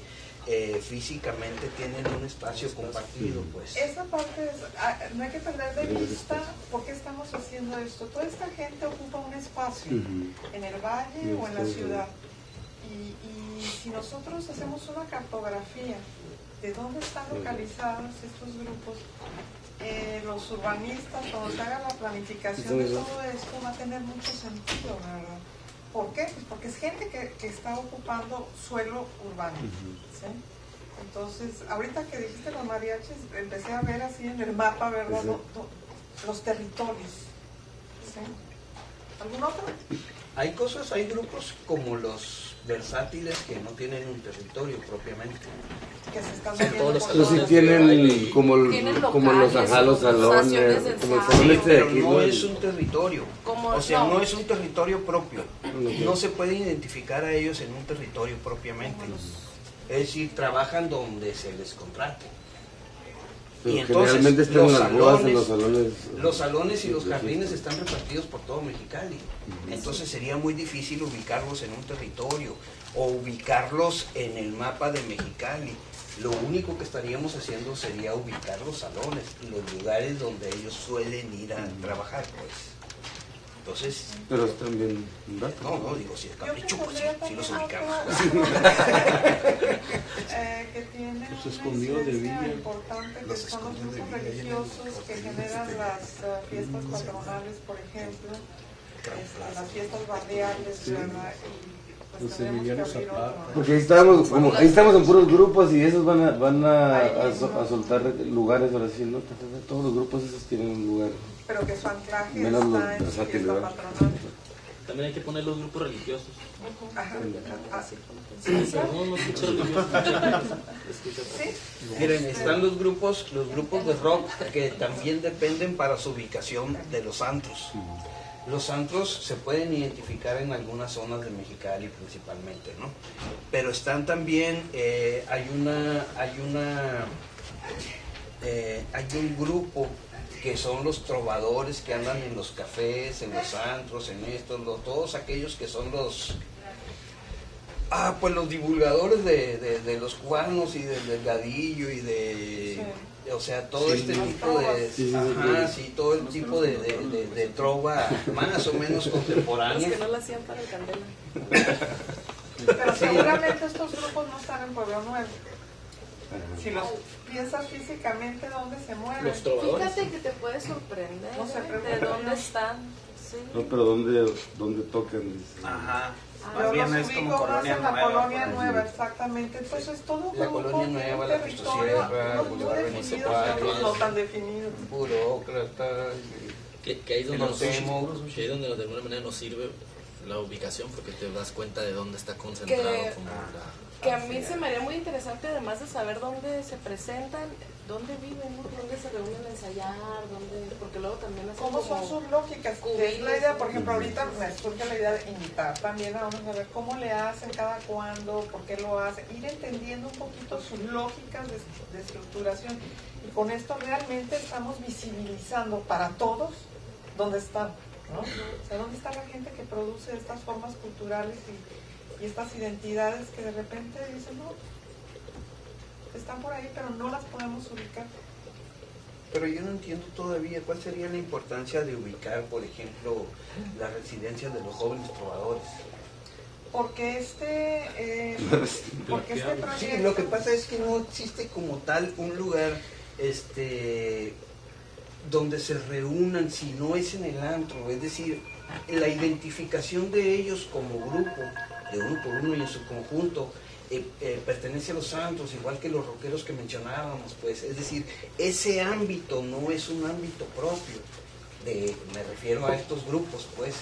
físicamente tienen un espacio compartido, pues. Esa parte no hay que perder de vista por qué estamos haciendo esto. Toda esta gente ocupa un espacio en el valle o en la ciudad. Y si nosotros hacemos una cartografía de dónde están localizados estos grupos, los urbanistas, cuando se haga la planificación de todo esto, va a tener mucho sentido, ¿verdad? ¿Por qué? Pues porque es gente que está ocupando suelo urbano, ¿sí? Entonces, ahorita que dijiste los mariachis, empecé a ver así en el mapa, ¿verdad? Los territorios, ¿sí? ¿Algún otro? Hay grupos como los versátiles que no tienen un territorio propiamente. Que se están pero sí tienen como los salones, como el salón este de aquí. No es un territorio, o sea, no es un territorio propio. No se puede identificar a ellos en un territorio propiamente. Es decir, trabajan donde se les contrate. Pero y entonces los salones y los jardines están repartidos por todo Mexicali. Entonces sería muy difícil ubicarlos en un territorio o ubicarlos en el mapa de Mexicali. Lo único que estaríamos haciendo sería ubicar los salones, los lugares donde ellos suelen ir a trabajar, pues. Entonces... Pero están bien datos. No, digo, si es capricho, pues sí los ubicamos. Que tiene los escondidos de Villa. Importante, que son los grupos religiosos que generan las fiestas patronales, por ejemplo, las fiestas barriales, ¿verdad? Los Emiliano Zapata. Porque ahí estamos en puros grupos y esos van a soltar lugares, ahora sí, ¿no? Todos los grupos esos tienen un lugar. Pero que su anclaje menos los está en versátiles, fiesta patronal. También hay que poner los grupos religiosos. Ajá. No escucho religiosos. Miren, están los grupos de rock que también dependen para su ubicación de los antros. Los antros se pueden identificar en algunas zonas de Mexicali principalmente, ¿no? Pero están también, hay un grupo que son los trovadores que andan en los cafés, en los antros, en estos, todos aquellos que son los divulgadores de los cubanos y del delgadillo y de... Sí. O sea, todo este tipo de... todo el tipo de trova más o menos contemporánea. Los que no la hacían para el Candela. Pero seguramente estos grupos no están en Pueblo Nuevo. Si los piensas físicamente, ¿dónde se mueven? Los trovadores. Fíjate que te puede sorprender de dónde están. Sí. No, pero ¿dónde tocan? Ajá. Yo los ubico más en la Colonia Nueva, exactamente. Entonces todo la Colonia Nueva, la territorio no definidos, no tan definidos. Burócrata. Que ahí es donde de alguna manera nos sirve la ubicación, porque te das cuenta de dónde está concentrado como Que a mí se me haría muy interesante, además de saber dónde se presentan, dónde viven, ¿no? Dónde se reúnen a ensayar, porque luego también hacen ¿Cómo son sus lógicas? Es la idea, por ejemplo, ahorita me surge la idea de invitar también a uno a ver cómo le hacen, cada cuándo, por qué lo hacen, ir entendiendo un poquito sus lógicas de estructuración. Y con esto realmente estamos visibilizando para todos dónde están, ¿no? O sea, dónde está la gente que produce estas formas culturales y estas identidades que de repente dicen, no, están por ahí, pero no las podemos ubicar. Pero yo no entiendo todavía cuál sería la importancia de ubicar, por ejemplo, las residencias de los jóvenes trovadores. Porque proyecto... Sí, lo que pasa es que no existe como tal un lugar donde se reúnan, si no es en el antro, es decir, la identificación de ellos como grupo, de uno por uno y en su conjunto, pertenece a los antros, igual que los rockeros que mencionábamos, pues, es decir, ese ámbito no es un ámbito propio, me refiero a estos grupos, pues,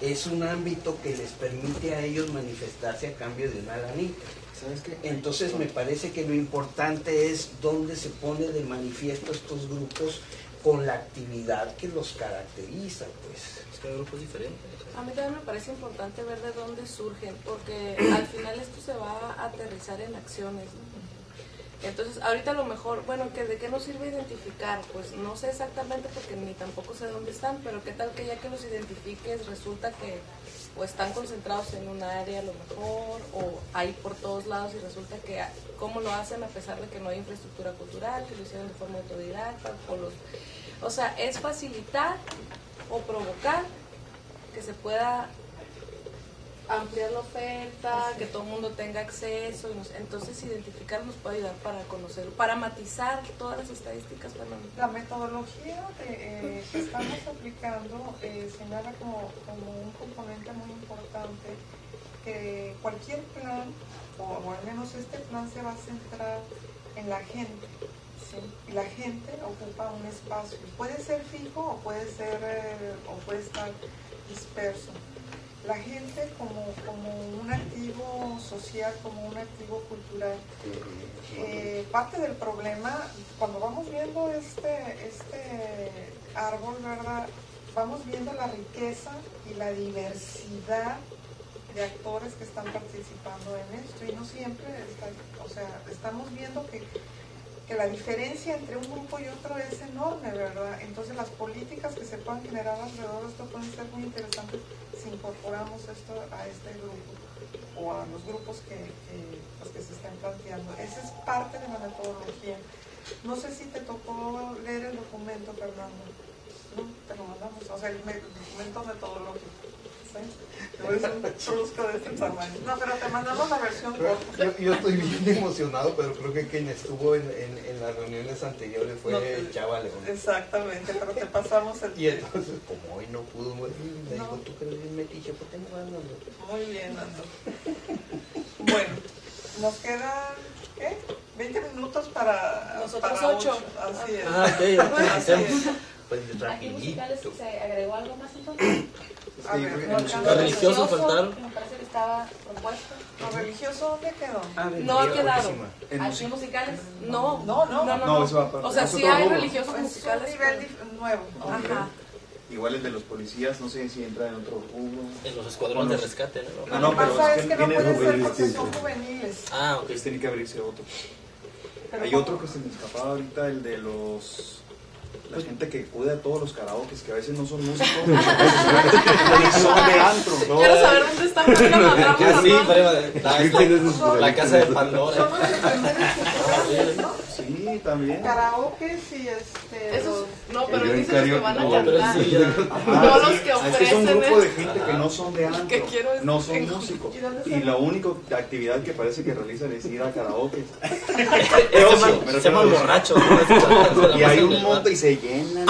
es un ámbito que les permite a ellos manifestarse a cambio de una lanita. ¿Sabes qué? Entonces me parece que lo importante es dónde se pone de manifiesto estos grupos con la actividad que los caracteriza, pues. Es que hay grupos diferentes. A mí también me parece importante ver de dónde surgen, porque al final esto se va a aterrizar en acciones, ¿no? Entonces, ahorita a lo mejor, bueno, ¿de qué nos sirve identificar? Pues no sé exactamente porque ni tampoco sé dónde están, pero qué tal que ya que los identifiques resulta que o están concentrados en un área a lo mejor, o hay por todos lados y resulta que cómo lo hacen a pesar de que no hay infraestructura cultural, que lo hicieron de forma autodidacta, o sea, es facilitar o provocar que se pueda ampliar la oferta, que todo el mundo tenga acceso, entonces identificar nos puede ayudar para conocer, para matizar todas las estadísticas. La metodología que estamos aplicando señala como un componente muy importante que cualquier plan, o al menos este plan, se va a centrar en la gente, ¿sí? Y la gente ocupa un espacio, puede ser fijo o puede estar disperso. La gente como un activo social, como un activo cultural. Parte del problema, cuando vamos viendo este árbol, ¿verdad? Vamos viendo la riqueza y la diversidad de actores que están participando en esto, y no siempre estamos viendo que la diferencia entre un grupo y otro es enorme, ¿verdad? Entonces las políticas que se puedan generar alrededor de esto pueden ser muy interesantes si incorporamos esto a este grupo o a los grupos que se están planteando. Esa es parte de la metodología. No sé si te tocó leer el documento, Fernando. ¿No? Te lo mandamos, o sea, el documento metodológico. No es un chusco de este tamaño. No, pero te mandamos la versión corta. Yo estoy bien emocionado, pero creo que quien estuvo en las reuniones anteriores fue Chava León. Exactamente, pero te pasamos el... Y entonces, como hoy no pudo morir, me dijo, tú que eres bien metiche, ¿por qué no vas dando? Muy bien, Nando. Bueno, nos quedan, ¿qué? 20 minutos para... Nosotros 8. Así es. Así es. Pues ¿Aquí musicales se agregó algo más entonces? A ver, ¿Los religiosos faltaron? Me parece que estaba propuesto. ¿Lo religioso dónde quedó? No ha quedado. ¿Aquí musicales? No, eso va para... o sea, sí hay religiosos musicales. Es un nivel nuevo. Ajá. Igual el de los policías, no sé si entra en otro rubro. En los escuadrones de rescate, ¿no? Lo que pasa es que no viene puede ser de porque son juveniles. Ah, ok. Entonces tiene que abrirse otro. Pero Hay otro que se me escapaba ahorita, el de la gente que cuida de todos los karaokes, que a veces no son músicos, son de antro, ¿no? Quiero saber dónde están para mandarnos Sí, la casa de Pandora. Son los primeros, ¿no? Sí, también. Karaoke y Esos, no, pero Yo en dicen los que van a karaoke, Pero cantar. sí, ya. No los que Es que ofrecen. son un grupo de gente que no son de antro, que quiero es- no son músicos. Y la única actividad que parece que realizan es ir a karaoke. Se llaman borrachos. Y hay un monte y se llenan.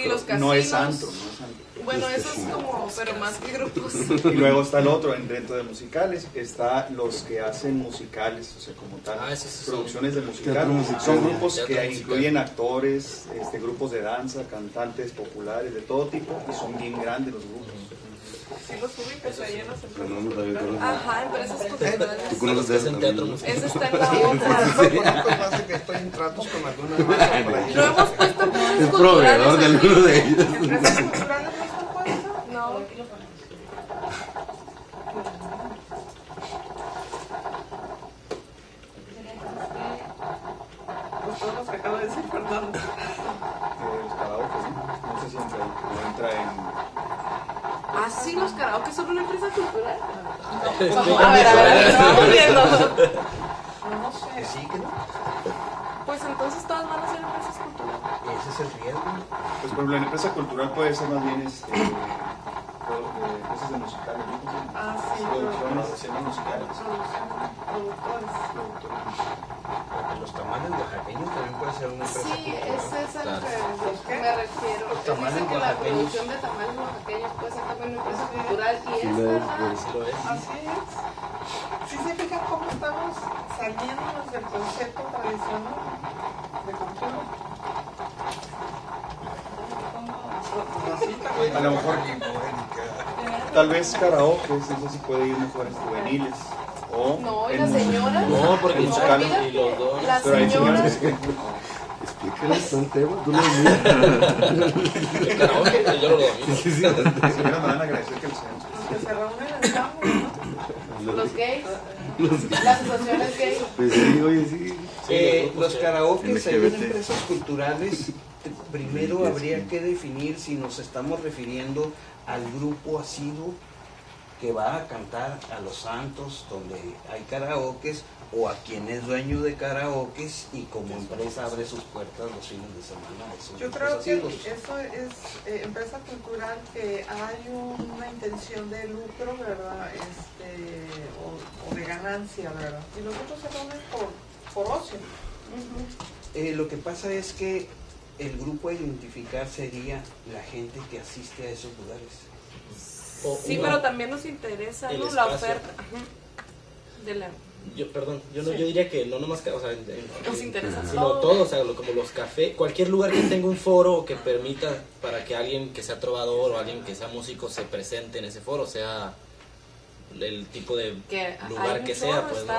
Y los No es casinos. antro, no es antro. Bueno, eso es como, pero más que grupos. Y luego está el otro, dentro de musicales, está los que hacen musicales, o sea, como tal, Esos son producciones de musical. teatro musical. Son grupos Teatro que musical. incluyen actores, grupos de danza, cantantes populares de todo tipo, y son bien grandes los grupos. Sí los ubicas ahí en las Pero no, no empresas. sabía. Ajá, empresas culturales. ¿Tú conoces Es eso en teatro también? Ese está en la Sí, hoja. conozco más de que estoy en tratos con alguna empresa por ahí. No hemos puesto empresas Es proveedor de culturales alguno de aquí. ellos. ¿Empresas culturales no están puestas? No. Pues todos los que acabo de decir Fernando. Los karaoke, ¿sí? No sé si entra ahí, o entra en... Ah, sí, los karaoke son una empresa cultural. A ver, vamos viendo. No sé. Que sí, que no. Pues entonces todas van a ser empresas culturales. Ese es el riesgo. Pues por ejemplo, en empresa cultural puede ser más bien cosas de musicales, ¿no? Ah, sí. Producciones, escenas musicales. Productores. Los tamales oaxaqueños también puede ser una empresa Sí, cultural. ese es al Claro. que me refiero. Los tamales Dice que la oaxaqueños. producción de tamales oaxaqueños puede ser también una empresa cultural y Sí, es lo es, verdad. Sí lo es. Así es. ¿Sí se fijan cómo estamos saliéndonos del concepto tradicional de cultura? A lo mejor, tal vez karaoke, eso sí puede ir mejor en juveniles. O No, y en las señoras. No, porque en no, musicales. y los dos. Las Pero hay señores señoras. que Explícales un tema, tú lo dices. El karaoke, yo lo domino. Sí, sí. las señoras me van a agradecer que lo sean. Los que se reúnen en campos, ¿no? Los gays. Las asociaciones gays. Pues sí, oye, sí. Los karaoke LGBT. en empresas culturales, primero habría que definir si nos estamos refiriendo al grupo asiduo que va a cantar a los santos donde hay karaokes, o a quien es dueño de karaokes y como empresa abre sus puertas los fines de semana. Yo creo que eso es empresa cultural que hay una intención de lucro, ¿verdad? O de ganancia, ¿verdad? Y los otros se reúnen por ocio. Lo que pasa es que el grupo a identificar sería la gente que asiste a esos lugares. Sí, pero también nos interesa, el ¿no? La espacio. oferta. Ajá. De la... Yo diría que no nomás, o sea, Nos interesa sino todo. todo, o sea, como los cafés, cualquier lugar que tenga un foro o que permita para que alguien que sea trovador o alguien que sea músico se presente en ese foro, sea el tipo de lugar que sea, pues, ¿no?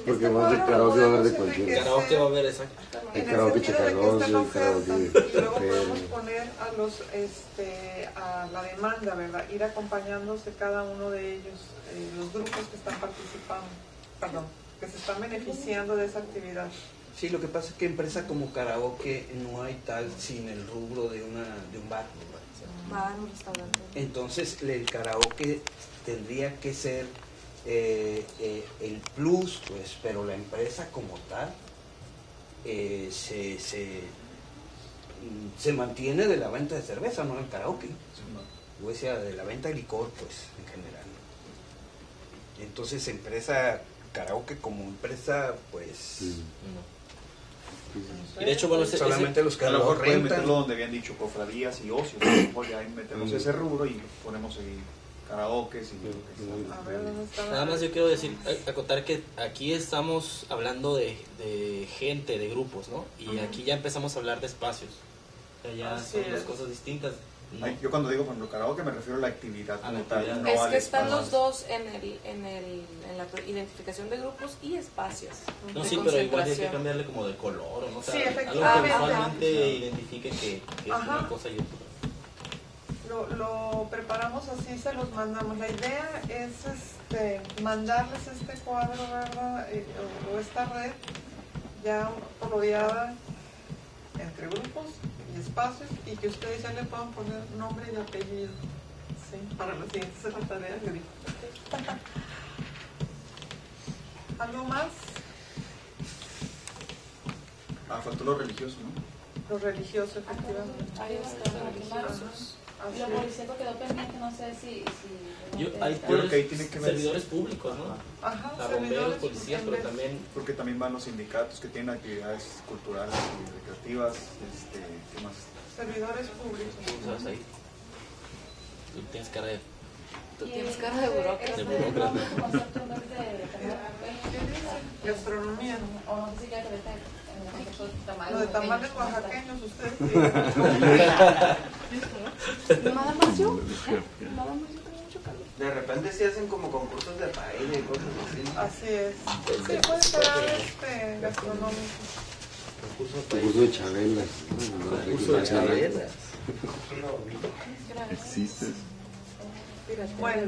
Porque más de karaoke va a haber de cualquier. Karaoke va a haber, exacto. Hay karaoke chacaloso, hay karaoke Y luego rapero. podemos poner a la demanda, ¿verdad? Ir acompañándose cada uno de ellos, los grupos que están participando, que se están beneficiando de esa actividad. Sí, lo que pasa es que empresa como karaoke no hay tal sin el rubro de un bar. Bar, un restaurante. Entonces el karaoke tendría que ser el plus, pues, pero la empresa como tal se mantiene de la venta de cerveza, no el karaoke, o sea, de la venta de licor, pues, en general. Entonces empresa karaoke como empresa, pues, Y de hecho, bueno, solamente los que a lo lo mejor pueden rentan. meterlo donde habían dicho cofradías y ocio, a lo mejor ya ahí metemos ese rubro y ponemos ahí karaokes y lo que sea. A ver, ¿dónde está? Nada más yo quiero decir, acotar que aquí estamos hablando de gente, de grupos, ¿no? Y aquí ya empezamos a hablar de espacios. O sea, ya Así son dos es. cosas distintas. ¿no? Ay, yo cuando digo cuando karaoke me refiero a la actividad A la como tal, actividad. no Es al que están espacio. los dos en la identificación de grupos y espacios. No, de sí, pero igual hay que concentración. cambiarle como de color, o no sé. Sí, algo que efectivamente. visualmente identifique que es Ajá. una cosa y otra. Lo preparamos así, se los mandamos. La idea es mandarles este cuadro, ¿verdad? O esta red ya rodeada entre grupos y espacios y que ustedes ya le puedan poner nombre y apellido, ¿sí? Para la siguiente secretaría de grifo. ¿Algo más? Faltó lo religioso, ¿no? Lo religioso, efectivamente. Ahí está, religiosos. Así Lo es. policíaco quedó pendiente, no sé si Hay Yo creo que ahí tiene que ver servidores públicos, ¿no? Ajá, A bomberos, servidores policías, en pero vez- también Porque también van los sindicatos que tienen actividades culturales y recreativas, ¿qué más? servidores públicos. ¿sabes? Ahí. Tú tienes cara de... Tú tienes cara de burócrata. De burócrata. Gastronomía. O no sé si ya te ves Lo de tamales oaxaqueños, ustedes. Nada más yo. Nada más yo tengo mucho calor. repente sí hacen como concursos de paella y cosas así. Así es. Sí, puede ser gastronómico. Concurso de chabelas. Concurso de chabelas. Existe. Bueno,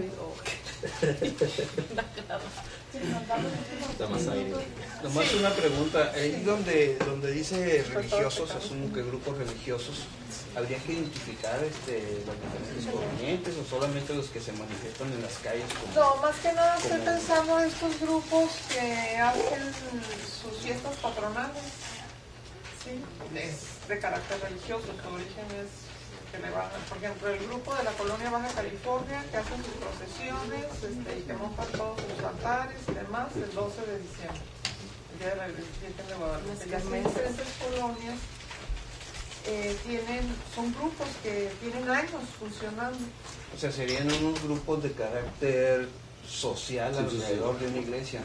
Nomás una pregunta, ahí donde dice religiosos, asumo que grupos religiosos, ¿habría que identificar los diferentes corrientes o solamente los que se manifiestan en las calles? no, más que nada estoy pensando en estos grupos que hacen sus fiestas patronales, ¿sí? Es de carácter religioso, su origen es que le van, por ejemplo, el grupo de la colonia Baja California que hacen sus procesiones y que montan todos sus altares y demás el 12 de diciembre, el día de la Virgen de Guadalupe. Las diferentes colonias son grupos que tienen años funcionando. O sea, serían unos grupos de carácter social alrededor de una iglesia.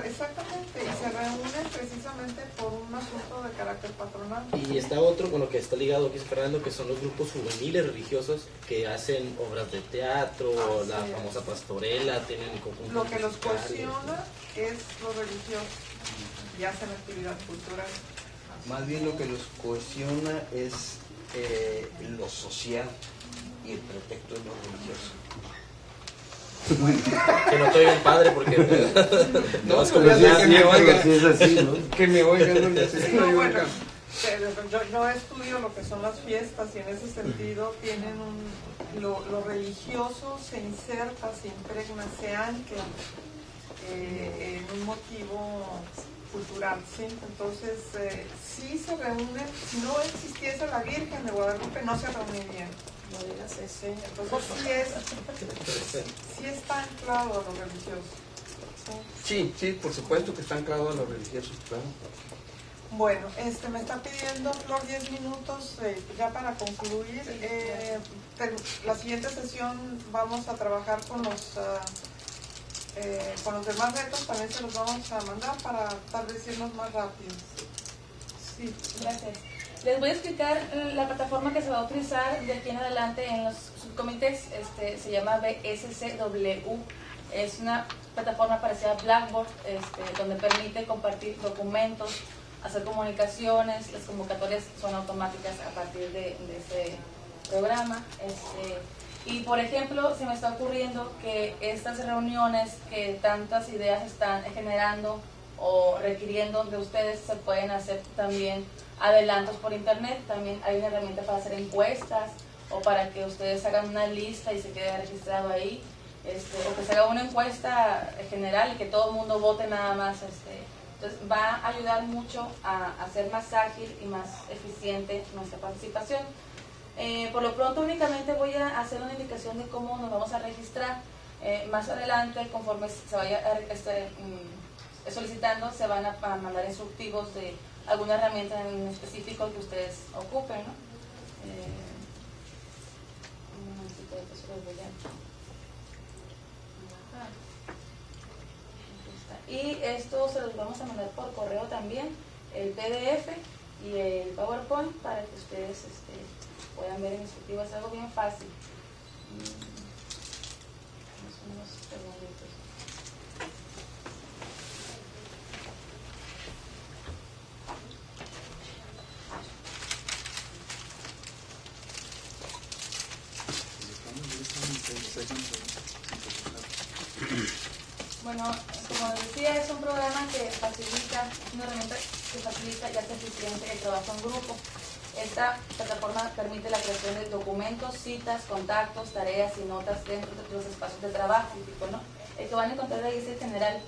Exactamente, y se reúnen precisamente por un asunto de carácter patronal. Y está otro con lo que está ligado aquí Fernando, que son los grupos juveniles religiosos que hacen obras de teatro, la famosa pastorela, tienen conjuntos. Lo que los cohesiona es lo religioso y hacen actividad cultural. Más bien lo que los cohesiona es lo social y el pretexto es lo religioso. Que no te oigan padre porque no es como ya sé que me oigan, sí es así, ¿no? que me oigan, no necesito No, yo bueno, acá. yo estudio lo que son las fiestas y en ese sentido tienen lo religioso se inserta, se impregna, se ancla en un motivo cultural, ¿sí? Entonces, sí se reúnen, si no existiese la Virgen de Guadalupe no se reunirían. No digas eso. Entonces sí está anclado a lo religioso. Sí, por supuesto que está anclado a los religiosos, claro. Bueno, me está pidiendo Flor 10 minutos ya para concluir. La siguiente sesión vamos a trabajar con los demás retos, también se los vamos a mandar para tal vez irnos más rápido. Sí, gracias. Les voy a explicar la plataforma que se va a utilizar de aquí en adelante en los subcomités. Se llama BSCW. Es una plataforma parecida a Blackboard, donde permite compartir documentos, hacer comunicaciones. Las convocatorias son automáticas a partir de ese programa. Y por ejemplo, se me está ocurriendo que estas reuniones que tantas ideas están generando o requiriendo de ustedes se pueden hacer también adelantos por internet. También hay una herramienta para hacer encuestas o para que ustedes hagan una lista y se quede registrado ahí, o que se haga una encuesta general y que todo el mundo vote nada más. Entonces va a ayudar mucho a hacer más ágil y más eficiente nuestra participación. Por lo pronto únicamente voy a hacer una indicación de cómo nos vamos a registrar. Más adelante, conforme se vaya solicitando, se van a mandar instructivos de alguna herramienta en específico que ustedes ocupen, ¿no? Un momentito, ahorita se los voy a... Y esto se los vamos a mandar por correo también, el PDF y el PowerPoint, para que ustedes puedan ver el instructivo. Es algo bien fácil. Unos segunditos. Bueno, como les decía, es un programa que facilita, es una herramienta que facilita y hace eficiente el trabajo en grupo. Esta plataforma permite la creación de documentos, citas, contactos, tareas y notas dentro de los espacios de trabajo. ¿No? El que van a encontrar ahí es el general,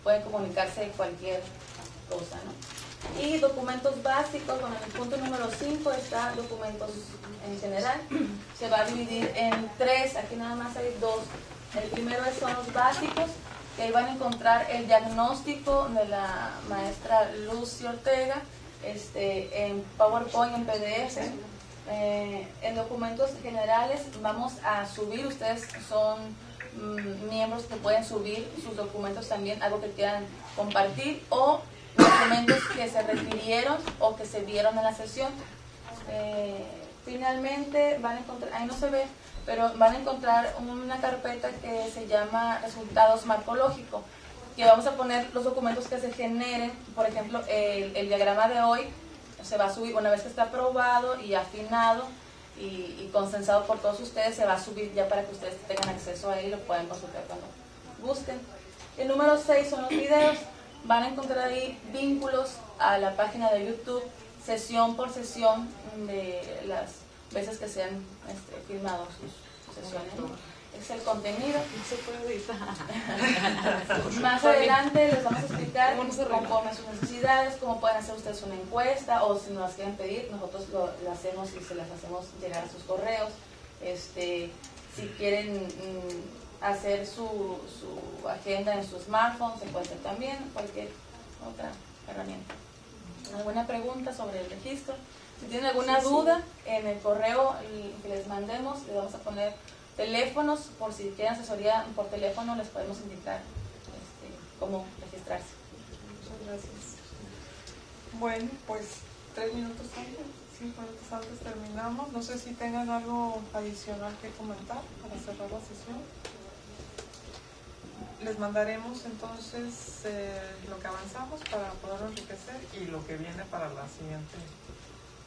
pueden comunicarse de cualquier cosa, ¿no? Y documentos básicos, bueno, en el punto número 5 está documentos en general. Se va a dividir en 3, aquí nada más hay 2. El primero son los básicos, que ahí van a encontrar el diagnóstico de la maestra Lucy Ortega, en PowerPoint, en PDF. En documentos generales vamos a subir, ustedes son miembros que pueden subir sus documentos también, algo que quieran compartir, o documentos que se refirieron o que se vieron en la sesión. Finalmente van a encontrar, ahí no se ve, pero van a encontrar una carpeta que se llama resultados marcológico, que vamos a poner los documentos que se generen. Por ejemplo, el diagrama de hoy se va a subir una vez que está aprobado y afinado y consensado por todos ustedes, se va a subir ya para que ustedes tengan acceso a él y lo puedan consultar cuando gusten. El número 6 son los videos. Van a encontrar ahí vínculos a la página de YouTube, sesión por sesión de las veces que se han filmado sus sesiones. Es el contenido. No se puede editar. Más adelante les vamos a explicar conforme a sus necesidades, cómo pueden hacer ustedes una encuesta, o si nos las quieren pedir, nosotros lo hacemos y se las hacemos llegar a sus correos. Si quieren hacer su agenda en su smartphone, se puede hacer también, cualquier otra herramienta. ¿Alguna pregunta sobre el registro? Si tienen alguna duda, en el correo que les mandemos, les vamos a poner teléfonos, por si quieren asesoría por teléfono, les podemos indicar cómo registrarse. Muchas gracias. Bueno, pues 3 minutos antes, 5 minutos antes terminamos. No sé si tengan algo adicional que comentar para cerrar la sesión. Les mandaremos entonces lo que avanzamos para poder enriquecer y lo que viene para la siguiente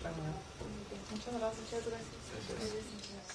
reunión. Muchas gracias. Muchas gracias.